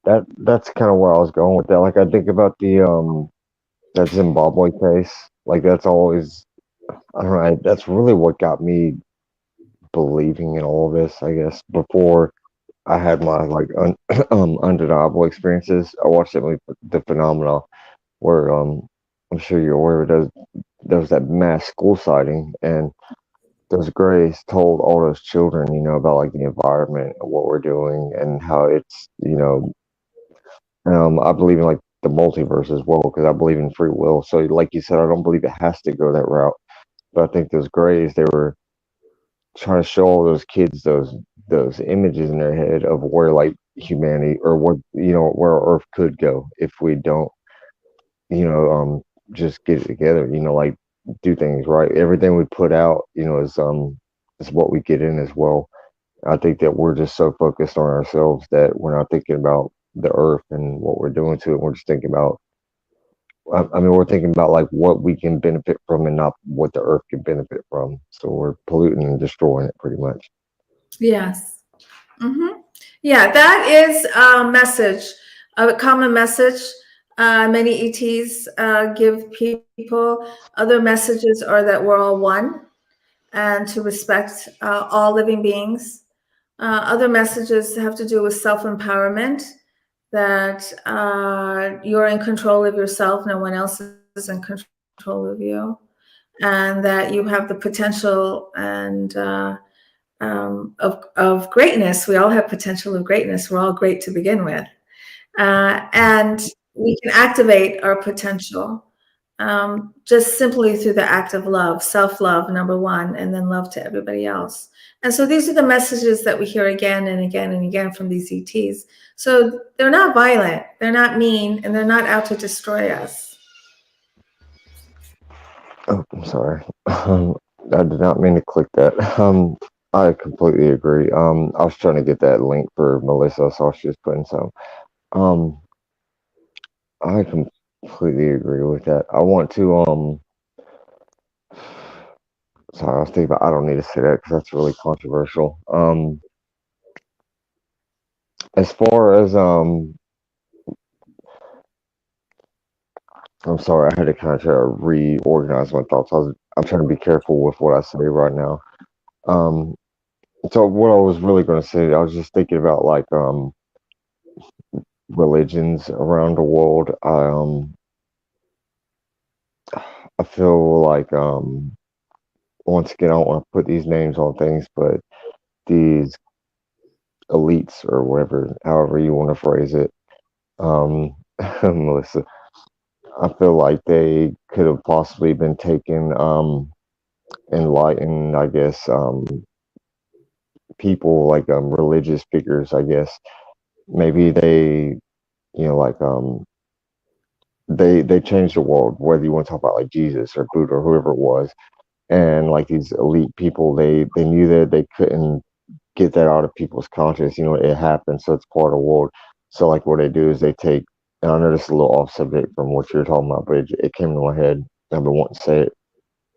That's kind of where I was going with that. Like I think about the that Zimbabwe case. Like that's always I don't know. That's really what got me believing in all of this. I guess before I had my like undeniable experiences. I watched that movie, The Phenomenon, where I'm sure you're aware there was that mass school sighting, and those Grays told all those children, about like the environment and what we're doing and how it's, I believe in like the multiverse as well because I believe in free will. So, like you said, I don't believe it has to go that route. But I think those Grays, they were trying to show all those kids those images in their head of where like humanity or what where Earth could go if we don't you know just get it together. Like do things right. Everything we put out is what we get in as well. I think that we're just so focused on ourselves that we're not thinking about the Earth and what we're doing to it. We're just thinking about I mean, we're thinking about like what we can benefit from and not what the Earth can benefit from. So we're polluting and destroying it pretty much. Yes. Mm-hmm. Yeah, that is a message, a common message. Many ETs give people. Other messages are that we're all one and to respect all living beings. Other messages have to do with self empowerment, that you're in control of yourself, no one else is in control of you, and that you have the potential and of greatness. We all have potential of greatness. We're all great to begin with. And we can activate our potential just simply through the act of love, self love, number one, and then love to everybody else. And so these are the messages that we hear again and again and again from these ETs. So they're not violent, they're not mean, and they're not out to destroy us. Oh, I'm sorry. I did not mean to click that. I completely agree. I was trying to get that link for Melissa, so I was just putting some. Um, I completely agree with that. I want to Sorry, I was thinking about. I don't need to say that because that's really controversial. As far as I'm sorry, I had to kind of try to reorganize my thoughts. I'm trying to be careful with what I say right now. Um, so what I was really going to say, I was just thinking about like religions around the world. I feel like once again, I don't want to put these names on things, but these elites or whatever, however you want to phrase it, um, Melissa, I feel like they could have possibly been taken, enlightened, I guess, people like religious figures, I guess. Maybe they, like they changed the world, whether you want to talk about like Jesus or Buddha or whoever it was. And like these elite people, they knew that they couldn't get that out of people's conscience. It happened, so it's part of the world. So like what they do is they take, and I know this is a little off subject from what you're talking about, but it came to my head. I've been wanting to say it.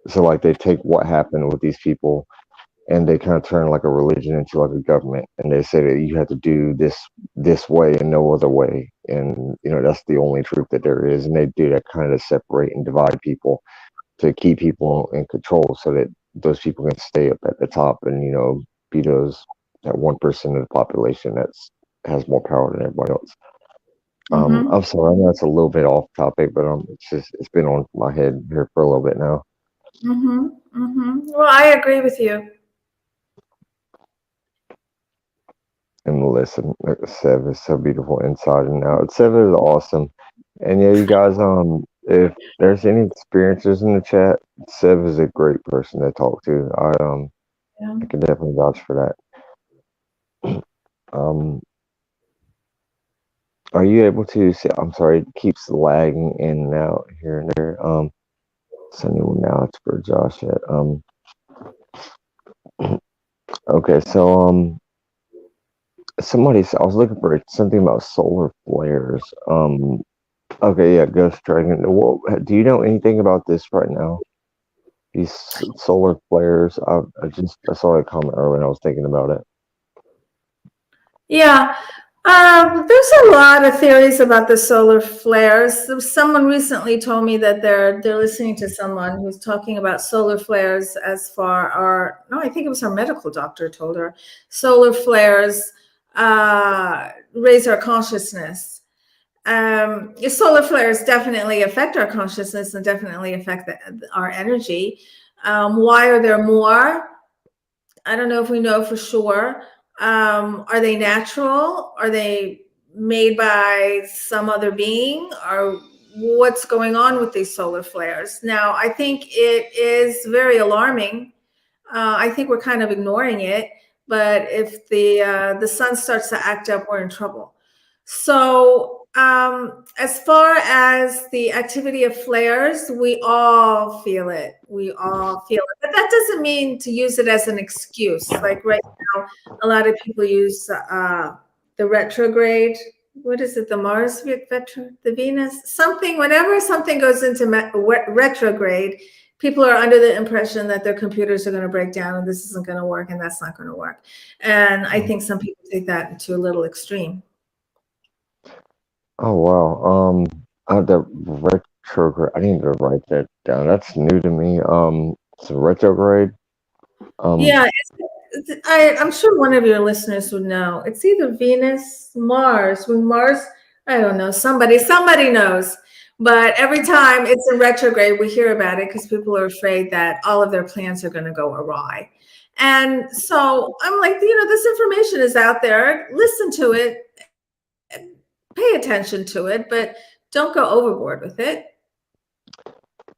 So like they take what happened with these people and they kind of turn like a religion into like a government, and they say that you have to do this way and no other way, and that's the only truth that there is, and they do that kind of separate and divide people to keep people in control so that those people can stay up at the top and be those that 1% of the population that's has more power than everybody else. Mm-hmm. I'm sorry, I know it's a little bit off topic, but it's been on my head here for a little bit now. Mm-hmm. Mm-hmm. Well, I agree with you. And listen, Sev is so beautiful inside and out. Sev is awesome, and yeah, you guys, if there's any experiences in the chat, Sev is a great person to talk to. Yeah. I can definitely vouch for that. Um, are you able to see? I'm sorry, it keeps lagging in and out here and there. Sending one now. It's for Josh. Yet. Okay, so I was looking for something about solar flares. Okay, yeah, Ghost Dragon. What, do you know anything about this right now? These solar flares. I saw a comment earlier and I was thinking about it. Yeah. There's a lot of theories about the solar flares. Someone recently told me that they're listening to someone who's talking about solar flares as far, or no, I think it was her medical doctor told her solar flares raise our consciousness. Solar flares definitely affect our consciousness and definitely affect our energy. Why are there more? I don't know if we know for sure. Are they natural? Are they made by some other being? Or what's going on with these solar flares? Now, I think it is very alarming. I think we're kind of ignoring it, but if the sun starts to act up, we're in trouble. So, as far as the activity of flares, we all feel it. We all feel it, but that doesn't mean to use it as an excuse. Like right now, a lot of people use the retrograde. What is it? The Mars retro, the Venus, something. Whenever something goes into retrograde, people are under the impression that their computers are going to break down and this isn't going to work and that's not going to work. And I think some people take that to a little extreme. Oh wow. The retrograde. I need to write that down. That's new to me. So retrograde. Um, Yeah, I'm sure one of your listeners would know. It's either Venus, Mars. When Mars, I don't know, somebody knows. But every time it's in retrograde, we hear about it because people are afraid that all of their plans are going to go awry. And so I'm like, this information is out there. Listen to it, pay attention to it, but don't go overboard with it.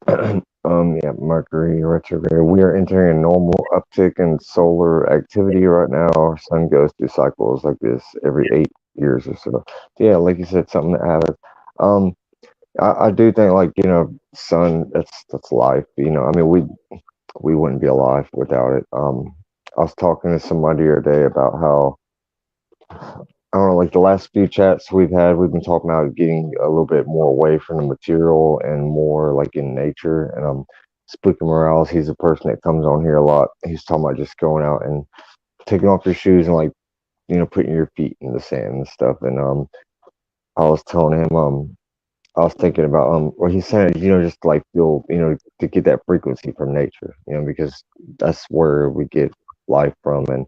yeah, Mercury retrograde. We are entering a normal uptick in solar activity right now. Our sun goes through cycles like this every 8 years or so. Yeah, like you said, something that happens. Um, I do think like sun. That's life. I mean we wouldn't be alive without it. I was talking to somebody the other day about how I don't know, like the last few chats we've had, we've been talking about getting a little bit more away from the material and more like in nature. And Spooky Morales, he's a person that comes on here a lot. He's talking about just going out and taking off your shoes and like putting your feet in the sand and stuff. And I was telling him I was thinking about what he's saying, just to, like, feel, to get that frequency from nature, because that's where we get life from. And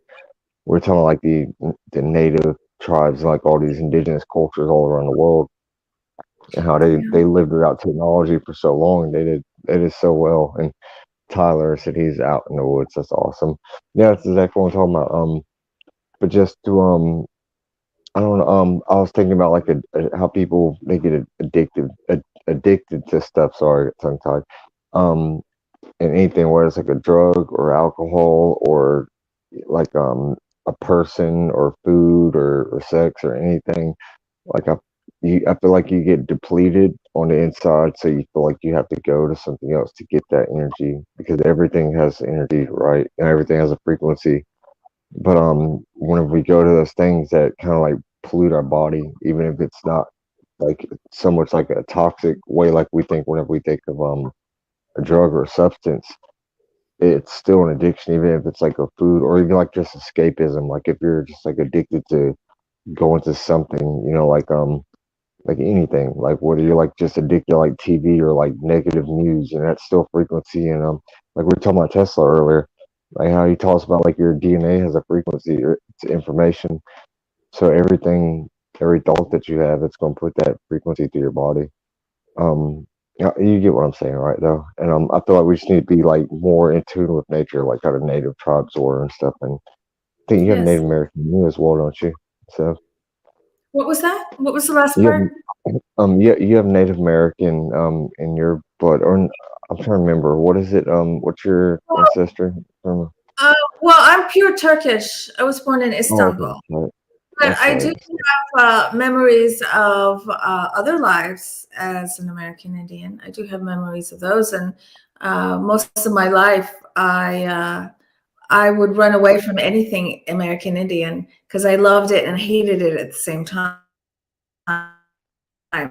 we're talking like the native tribes, like all these indigenous cultures all around the world, and how they Yeah. lived without technology for so long. They did so well. And Tyler said he's out in the woods. That's awesome. Yeah, that's exactly what I'm talking about. But just to I don't know. I was thinking about like how people they get addicted to stuff. Sorry, tongue tied. Um, and anything, whether it's like a drug or alcohol or like a person or food or sex or anything. Like I feel like you get depleted on the inside, so you feel like you have to go to something else to get that energy because everything has energy, right? And everything has a frequency. But whenever we go to those things that kind of like pollute our body, even if it's not like so much like a toxic way, like we think whenever we think of a drug or a substance, it's still an addiction, even if it's like a food or even like just escapism. Like if you're just like addicted to going to something, like anything, like whether you're like just addicted to like TV or like negative news, that's still frequency. And like we were talking about Tesla earlier, like how he talks about like your DNA has a frequency, or it's information. So everything, every thought that you have, it's going to put that frequency through your body. Yeah, you get what I'm saying, right? Though, and I feel like we just need to be like more in tune with nature, like how the native tribes were and stuff. And I think you have Yes. Native American in you as well, don't you? So What was that? What was the last you have part? yeah, you have Native American in your blood, or I'm trying to remember what is it? What's your ancestor from? Uh, well, I'm pure Turkish. I was born in Oh, okay, Istanbul, that's right. but That's I right. do have memories of other lives as an American Indian. I do have memories of those, and most of my life, I would run away from anything American Indian because I loved it and hated it at the same time. I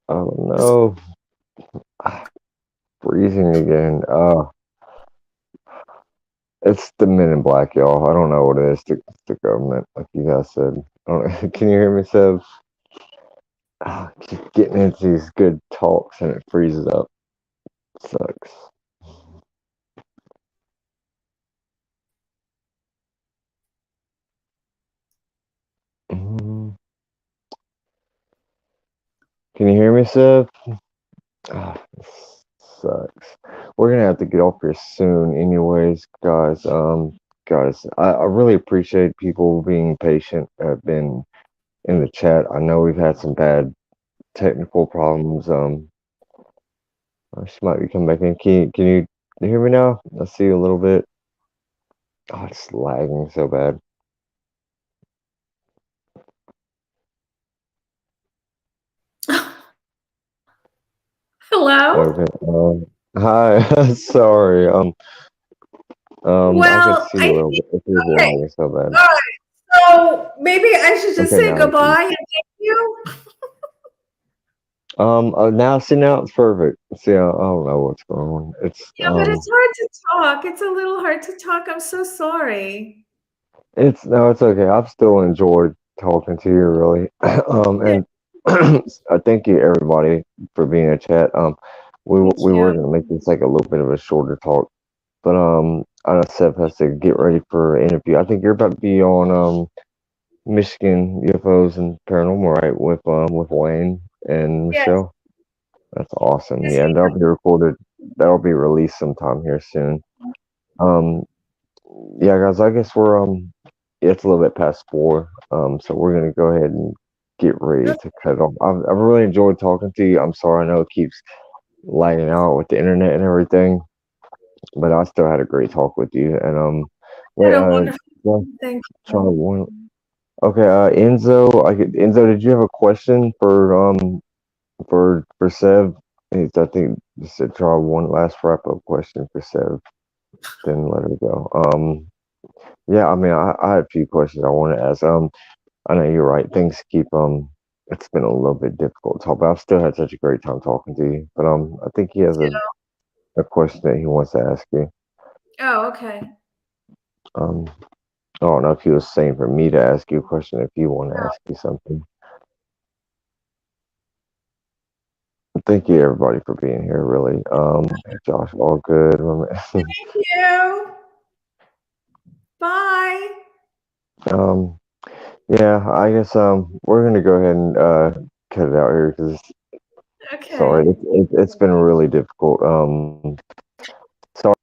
Oh just no, freezing again. It's the Men in Black, y'all. I don't know what it is. The government, like you guys said. I don't, can you hear me, Sev? Keep getting into these good talks and it freezes up. Sucks. Mm, can you hear me, Sev? This sucks. We're gonna have to get off here soon, anyways, guys. Guys, I really appreciate people being patient. Have been in the chat. I know we've had some bad technical problems. She might be coming back in. Can you hear me now? I see you a little bit. Oh, it's lagging so bad. hello. Okay. Hi. Sorry. I can Well, see you a I little bit. It is okay. lagging so bad. All right. So maybe I should just Okay, say now it's goodbye and thank you. now see now it's perfect. See, I don't know what's going on. Yeah, but it's hard to talk. It's a little hard to talk. I'm so sorry. It's no, it's okay. I've still enjoyed talking to you, really. Yeah, And I thank you everybody for being in chat. thank We you. were gonna make this like a little bit of a shorter talk, but I know Seth has to get ready for an interview. I think you're about to be on Michigan UFOs and Paranormal, right? With Wayne and Yes, Michelle. That's awesome. yes, Yeah, and that'll be recorded. That'll be released sometime here soon. Um, yeah, guys, I guess we're it's a little bit past 4. So we're gonna go ahead and get ready yes. to cut it off. I've really enjoyed talking to you. I'm sorry, I know it keeps lagging out with the internet and everything, but I still had a great talk with you. And wait, Had a wonderful. yeah, Thank try you. one. Okay, Enzo, did you have a question for Sev? I think you said try one last wrap up question for Sev, then let her go. Yeah, I mean, I had a few questions I want to ask. I know you're right. Things keep it's been a little bit difficult to talk, but I've still had such a great time talking to you. But I think he has a question that he wants to ask you. Oh, okay. Um, I don't know if he was saying for me to ask you a question, if you want to ask you something. Thank you everybody for being here. Really, Josh, all good. Thank you. Bye. um, yeah, I guess we're gonna go ahead and cut it out here because sorry, Okay. it's been really difficult. Sorry.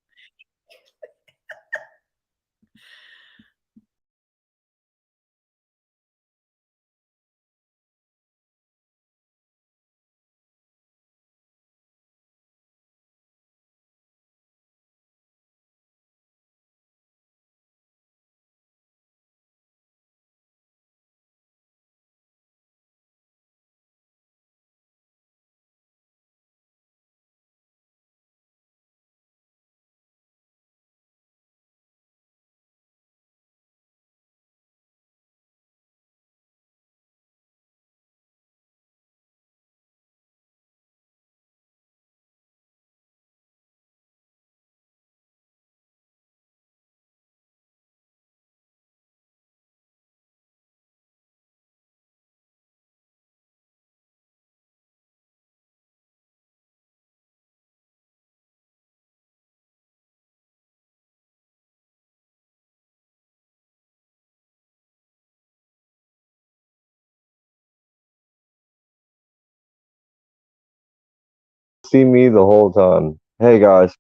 See me the whole time. Hey guys,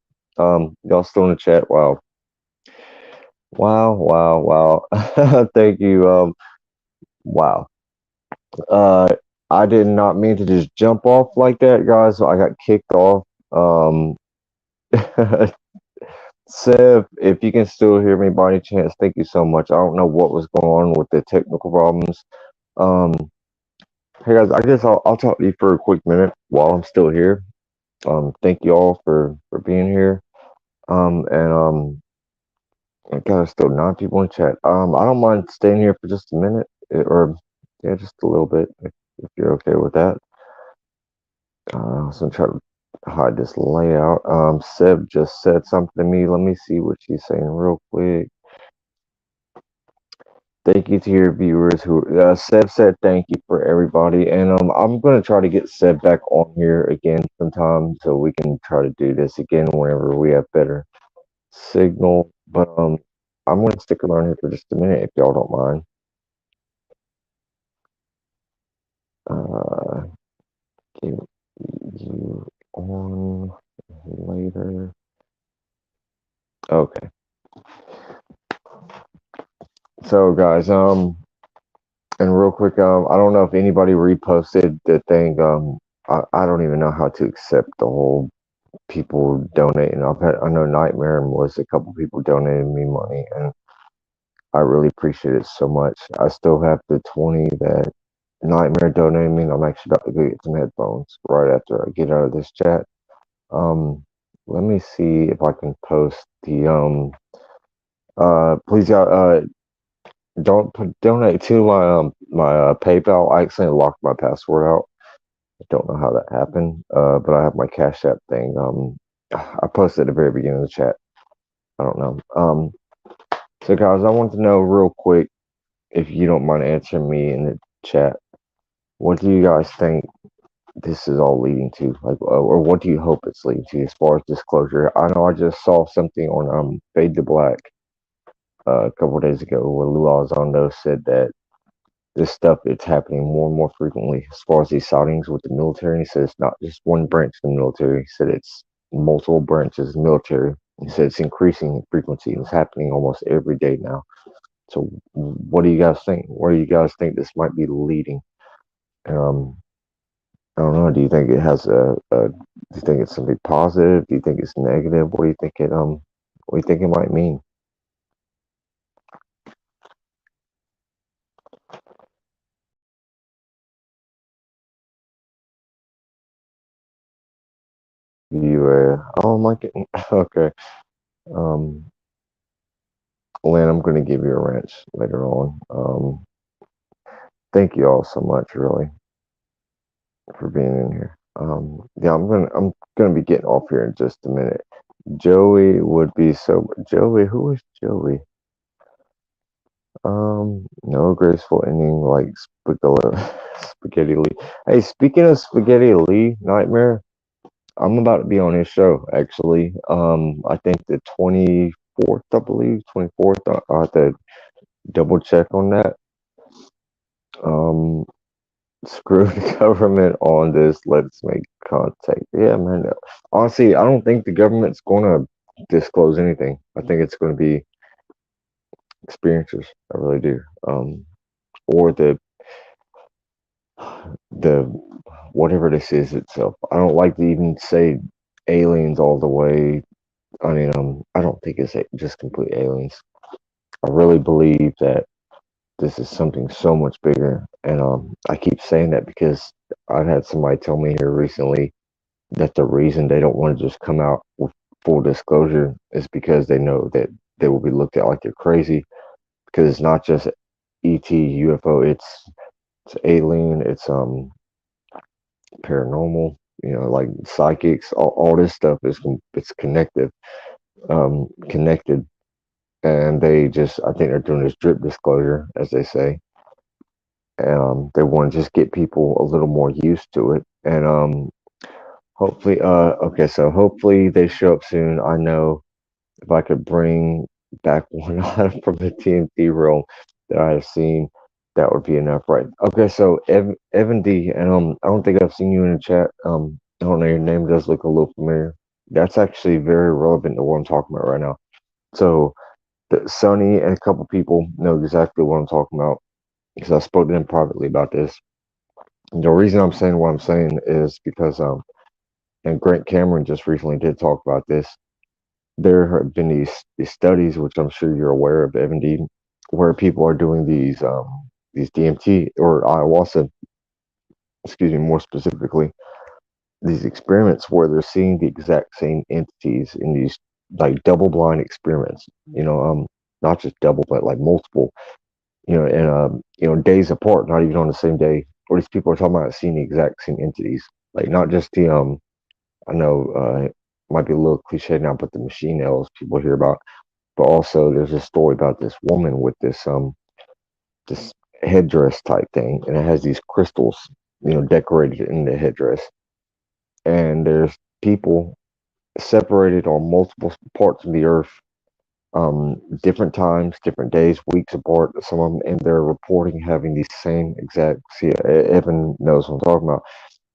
y'all still in the chat? Wow, wow, wow, wow. Thank you. Wow. Uh, I did not mean to just jump off like that, guys. I got kicked off. Um, Sev, if you can still hear me by any chance, thank you so much. I don't know what was going on with the technical problems. Um, hey guys, I guess I'll talk to you for a quick minute while I'm still here. Thank you all for being here. And I got still 9 people in chat. I don't mind staying here for just a minute, or yeah, just a little bit, if you're okay with that. So I'm trying to hide this layout. Seb just said something to me. Let me see what she's saying real quick. Thank you to your viewers who Seb said thank you for everybody, and I'm gonna try to get Seb back on here again sometime so we can try to do this again whenever we have better signal. But I'm gonna stick around here for just a minute if y'all don't mind. Uh, get you on later. Okay. So guys, and real quick, I don't know if anybody reposted the thing. I don't even know how to accept the whole people donating. I know Nightmare and was a couple people donated me money, and I really appreciate it so much. I still have the 20 that Nightmare donated me, and I'm actually about to go get some headphones right after I get out of this chat. Um, Let me see if I can post the please y'all don't donate to my PayPal. I accidentally locked my password out. I don't know how that happened. But I have my Cash App thing. I posted at the very beginning of the chat. I don't know. So guys, I want to know real quick if you don't mind answering me in the chat. What do you guys think this is all leading to? Like, or what do you hope it's leading to as far as disclosure? I know I just saw something on Fade to Black a couple of days ago where Lou Elizondo said that this stuff it's happening more and more frequently as far as these sightings with the military. He said it's not just one branch of the military. He said it's multiple branches of the military. He said it's increasing in frequency. It's happening almost every day now. So what do you guys think? Where do you guys think this might be leading? Um, I don't know. Do you think it has do you think it's something positive? Do you think it's negative? What do you think what do you think it might mean? You oh my god. Okay. Um, Lynn, I'm going to give you a wrench later on. Thank you all so much, really. for being in here. Yeah, I'm gonna be getting off here in just a minute. Joey would be so. Joey, who is Joey? No graceful ending like Spaghetti Lee. Hey, speaking of Spaghetti Lee Nightmare, I'm about to be on his show actually. I think the 24th, I believe, 24th. I have to double check on that. Um, Screw the government on this. Let's make contact. Yeah, man. Honestly, I don't think the government's going to disclose anything. I think it's going to be experiences. I really do. Or the whatever this is itself. I don't like to even say aliens all the way. I mean, I don't think it's just complete aliens. I really believe that this is something so much bigger, and I keep saying that because I've had somebody tell me here recently that the reason they don't want to just come out with full disclosure is because they know that they will be looked at like they're crazy because it's not just ET UFO, it's alien, it's paranormal, like psychics, all this stuff is it's connected, and they just I think they're doing this drip disclosure, as they say. They want to just get people a little more used to it, and hopefully, okay, so hopefully they show up soon. I know if I could bring back one item from the TNT realm that I have seen, that would be enough, right? Okay, so Evan D, and I don't think I've seen you in the chat. I don't know, your name does look a little familiar. That's actually very relevant to what I'm talking about right now. So, Sonny and a couple people know exactly what I'm talking about because I spoke to them privately about this. And the reason I'm saying what I'm saying is because and Grant Cameron just recently did talk about this. There have been these studies, which I'm sure you're aware of, Evan D, where people are doing these DMT or ayahuasca, excuse me, more specifically, these experiments where they're seeing the exact same entities in these like double blind experiments. Not just double, but like multiple. And days apart, not even on the same day. Or these people are talking about seeing the exact same entities, like not just the I know it might be a little cliche now, but the machine elves people hear about. But also, there's a story about this woman with this headdress type thing, and it has these crystals, decorated in the headdress. And there's people separated on multiple parts of the earth, different times, different days, weeks apart. Some of them, and they're reporting having the same exact. See, Evan knows what I'm talking about.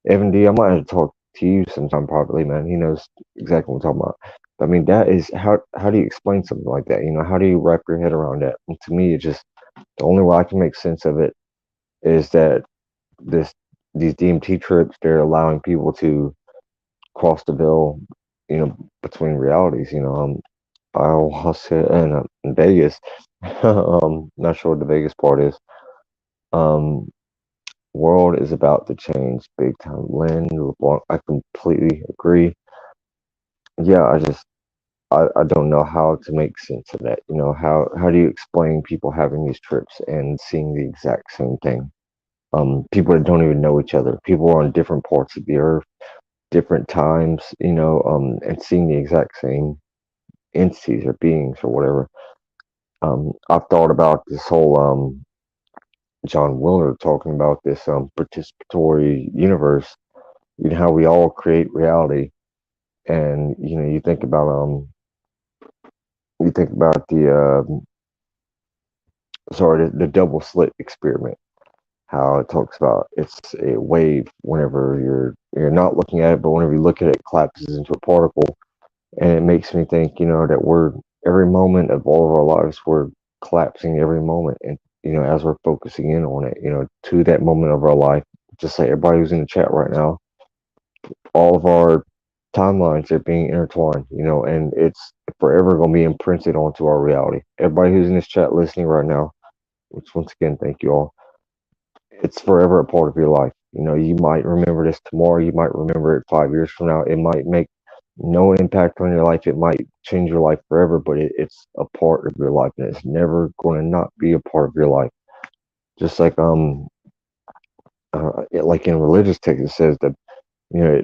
Evan D, I might have to talk to you sometime privately, man. He knows exactly what I'm talking about. I mean, that is how do you explain something like that? How do you wrap your head around that? And to me, it just the only way I can make sense of it is that this these DMT trips they're allowing people to cross the veil, between realities. Ayahuasca and in Vegas. Not sure what the Vegas part is. Um, World is about to change big time. Lynn LeBlanc, I completely agree. Yeah, I don't know how to make sense of that. How do you explain people having these trips and seeing the exact same thing? People that don't even know each other, people on different parts of the earth, different times, and seeing the exact same entities or beings or whatever. I've thought about this whole John Willard talking about this participatory universe, how we all create reality, and you think about the double slit experiment, how it talks about it's a wave whenever you're not looking at it, but whenever you look at it, it collapses into a particle. And it makes me think, that we're every moment of all of our lives, we're collapsing every moment, and as we're focusing in on it, to that moment of our life, just like everybody who's in the chat right now, all of our timelines are being intertwined, and it's forever going to be imprinted onto our reality. Everybody who's in this chat listening right now, which once again, thank you all, it's forever a part of your life. You might remember this tomorrow, you might remember it 5 years from now, it might make no impact on your life, it might change your life forever, but it's a part of your life, and it's never going to not be a part of your life. Just like like in religious text, it says that you know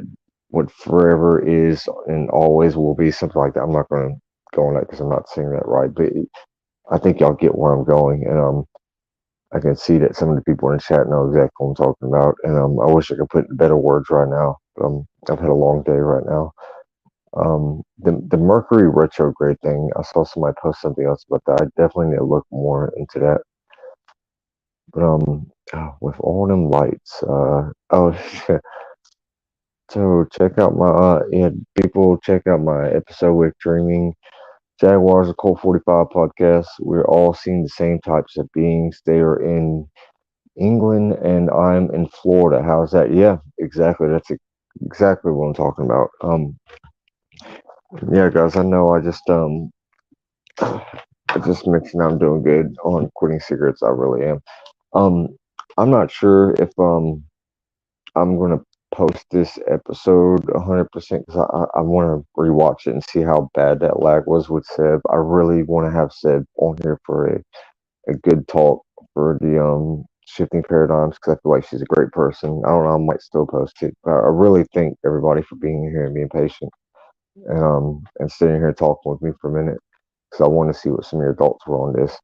what forever is and always will be, something like that. I'm not going to go on that because I'm not saying that right, but I think y'all get where I'm going, and I can see that some of the people in the chat know exactly what I'm talking about, and I wish I could put better words right now. I've had a long day right now. The Mercury retrograde thing, I saw somebody post something else about that. I definitely need to look more into that. But with all them lights, oh, so check out my yeah, people check out my episode with Dreaming Jaguars, a Colt 45 podcast. We're all seeing the same types of beings. They are in England and I'm in Florida. How's that? Yeah, exactly. That's exactly what I'm talking about. Yeah, guys, I know. I just mentioned I'm doing good on quitting cigarettes. I really am. Um, I'm not sure if I'm gonna post this episode 100% because I want to rewatch it and see how bad that lag was with Seb. I really want to have Seb on here for a good talk for the shifting paradigms because I feel like she's a great person. I don't know, I might still post it. But I really thank everybody for being here and being patient and sitting here talking with me for a minute because I want to see what some of your thoughts were on this.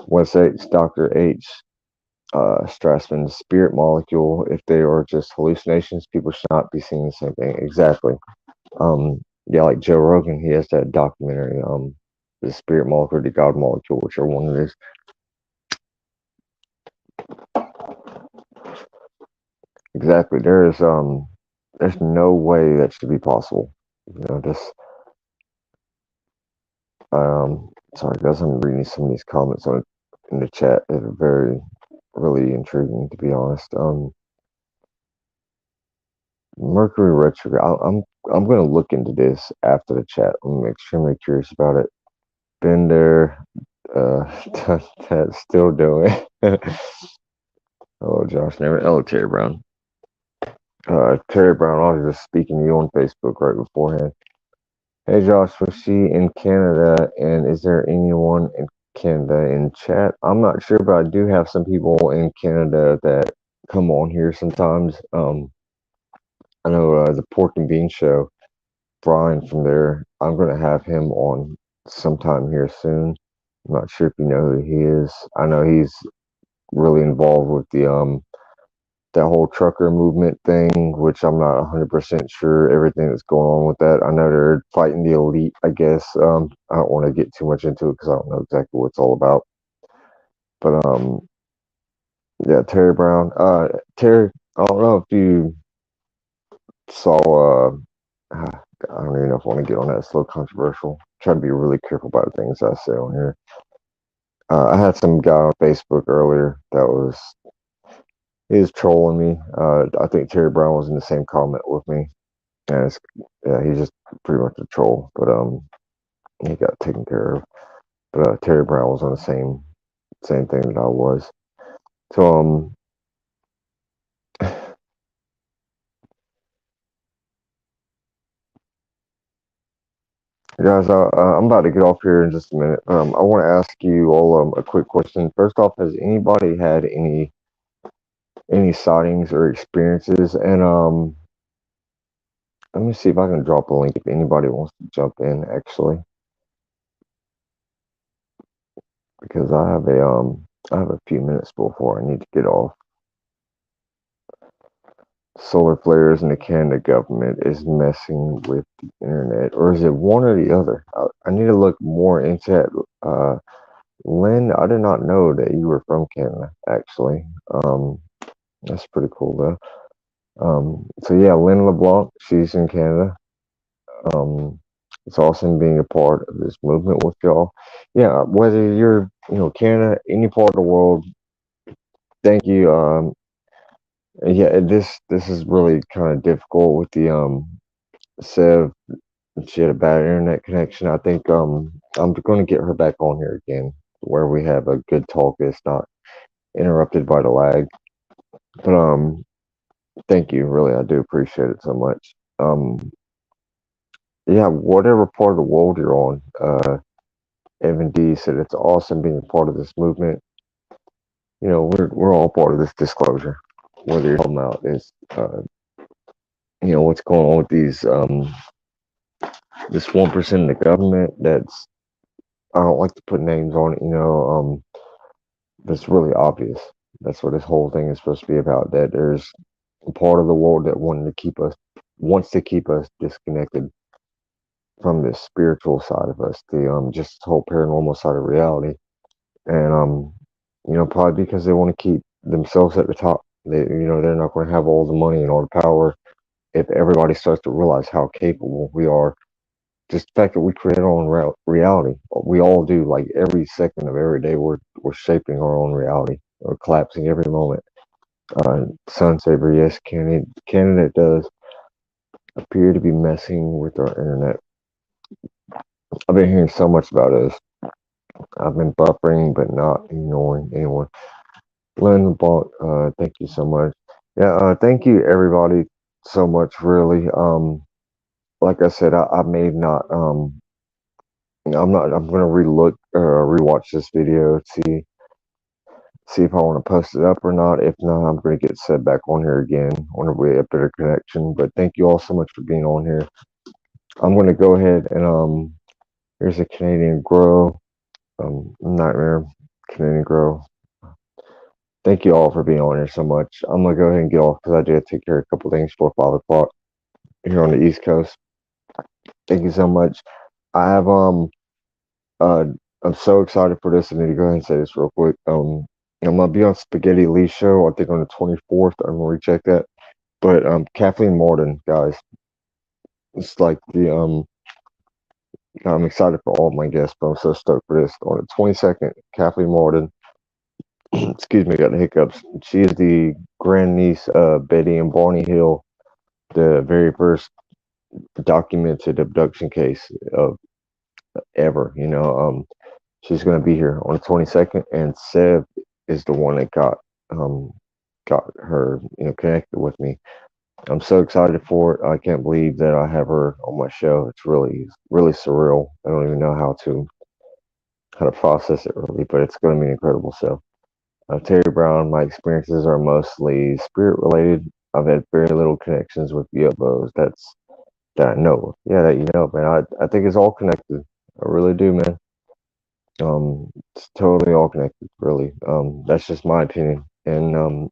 What's H, Dr. H, Strassman's spirit molecule, if they are just hallucinations, people should not be seeing the same thing. Exactly. Yeah, like Joe Rogan, he has that documentary, the spirit molecule, the God molecule, whichever one it is. Exactly. There's no way that should be possible. This sorry guys, I'm reading some of these comments on in the chat that are very really intriguing to be honest. Mercury retrograde. I'm gonna look into this after the chat. I'm extremely curious about it. Been there, uh, that's still doing. Oh, Josh, never. Oh, Terry Brown. Terry Brown. I was just speaking to you on Facebook right beforehand. Hey, Josh, was she in Canada? And is there anyone in Canada in chat? I'm not sure, but I do have some people in Canada that come on here sometimes. I know the Pork and Bean Show. Brian from there. I'm going to have him on sometime here soon. I'm not sure if you know who he is. I know he's really involved with the that whole trucker movement thing, which I'm not 100% sure everything that's going on with that. I know they're fighting the elite, I guess. I don't want to get too much into it because I don't know exactly what it's all about. But yeah, Terry Brown. Terry, I don't know if you saw. I don't even know if I want to get on that. It's a little controversial. Try to be really careful about the things I say on here. I had some guy on Facebook earlier that he was trolling me. I think Terry Brown was in the same comment with me, and yeah, he's just pretty much a troll. But he got taken care of. But Terry Brown was on the same thing that I was. So guys, I'm about to get off here in just a minute. I want to ask you all a quick question. First off, has anybody had any sightings or experiences? And let me see if I can drop a link if anybody wants to jump in. Actually, because I have a few minutes before I need to get off. Solar flares and the Canada government is messing with the internet, or is it one or the other? I need to look more into that. Lynn, I did not know that you were from Canada, actually. That's pretty cool, though. So yeah, Lynn LeBlanc, she's in Canada. Um, it's awesome being a part of this movement with y'all. Yeah, whether you're, Canada, any part of the world, thank you. Yeah, this is really kind of difficult with the Sev. She had a bad internet connection. I think I'm going to get her back on here again, where we have a good talk that's not interrupted by the lag. But thank you, really, I do appreciate it so much. Yeah, whatever part of the world you're on, Evan D said it's awesome being a part of this movement. We're all part of this disclosure. whether you're talking about is what's going on with these this 1% of the government that's I don't like to put names on it, that's really obvious. That's what this whole thing is supposed to be about. That there's a part of the world that wants to keep us disconnected from the spiritual side of us, the just whole paranormal side of reality, and probably because they want to keep themselves at the top. They're not going to have all the money and all the power if everybody starts to realize how capable we are. Just the fact that we create our own reality, we all do. Like every second of every day, we're shaping our own reality. We're collapsing every moment. Sun Saver, yes, Canada does appear to be messing with our internet. I've been hearing so much about this. I've been buffering, but not ignoring anyone. Lynn Bont, thank you so much. Yeah, thank you everybody so much. Really, like I said, I may not. I'm not. I'm gonna rewatch this video, see if I want to post it up or not. If not, I'm gonna get set back on here again whenever we have better connection. But thank you all so much for being on here. I'm gonna go ahead and here's a Canadian Grow, Nightmare Canadian Grow. Thank you all for being on here so much. I'm gonna go ahead and get off because I do have to take care of a couple things before 5 o'clock here on the East Coast. Thank you so much. I have uh I'm so excited for this. I need to go ahead and say this real quick. I'm gonna be on Spaghetti Lee's show, I think on the 24th. I'm gonna recheck that. But Kathleen Martin, guys, it's like the I'm excited for all of my guests, but I'm so stoked for this. On the 22nd, Kathleen Martin, excuse me, got the hiccups. She is the grandniece of Betty and Barney Hill, the very first documented abduction case of ever. She's going to be here on the 22nd, and Sev is the one that got her connected with me. I'm so excited for it. I can't believe that I have her on my show. It's really surreal. I don't even know how to process it really, but it's going to be incredible. So, Terry Brown, my experiences are mostly spirit related. I've had very little connections with UFOs. That I know. Yeah, that man. I think it's all connected. I really do, man. It's totally all connected, really. That's just my opinion. And I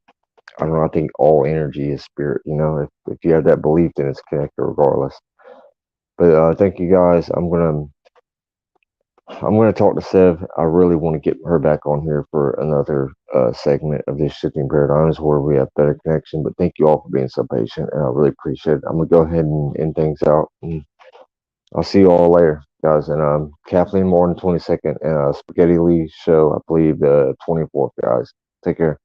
don't know. I think all energy is spirit. If you have that belief, then it's connected regardless. But thank you guys. I'm gonna talk to Sev. I really want to get her back on here for another segment of this shifting paradigms where we have better connection. But thank you all for being so patient, and I really appreciate it. I'm gonna go ahead and end things out. And I'll see you all later, guys. And Kathleen Moore on the 22nd, and Spaghetti Lee show, I believe, the 24th, guys. Take care.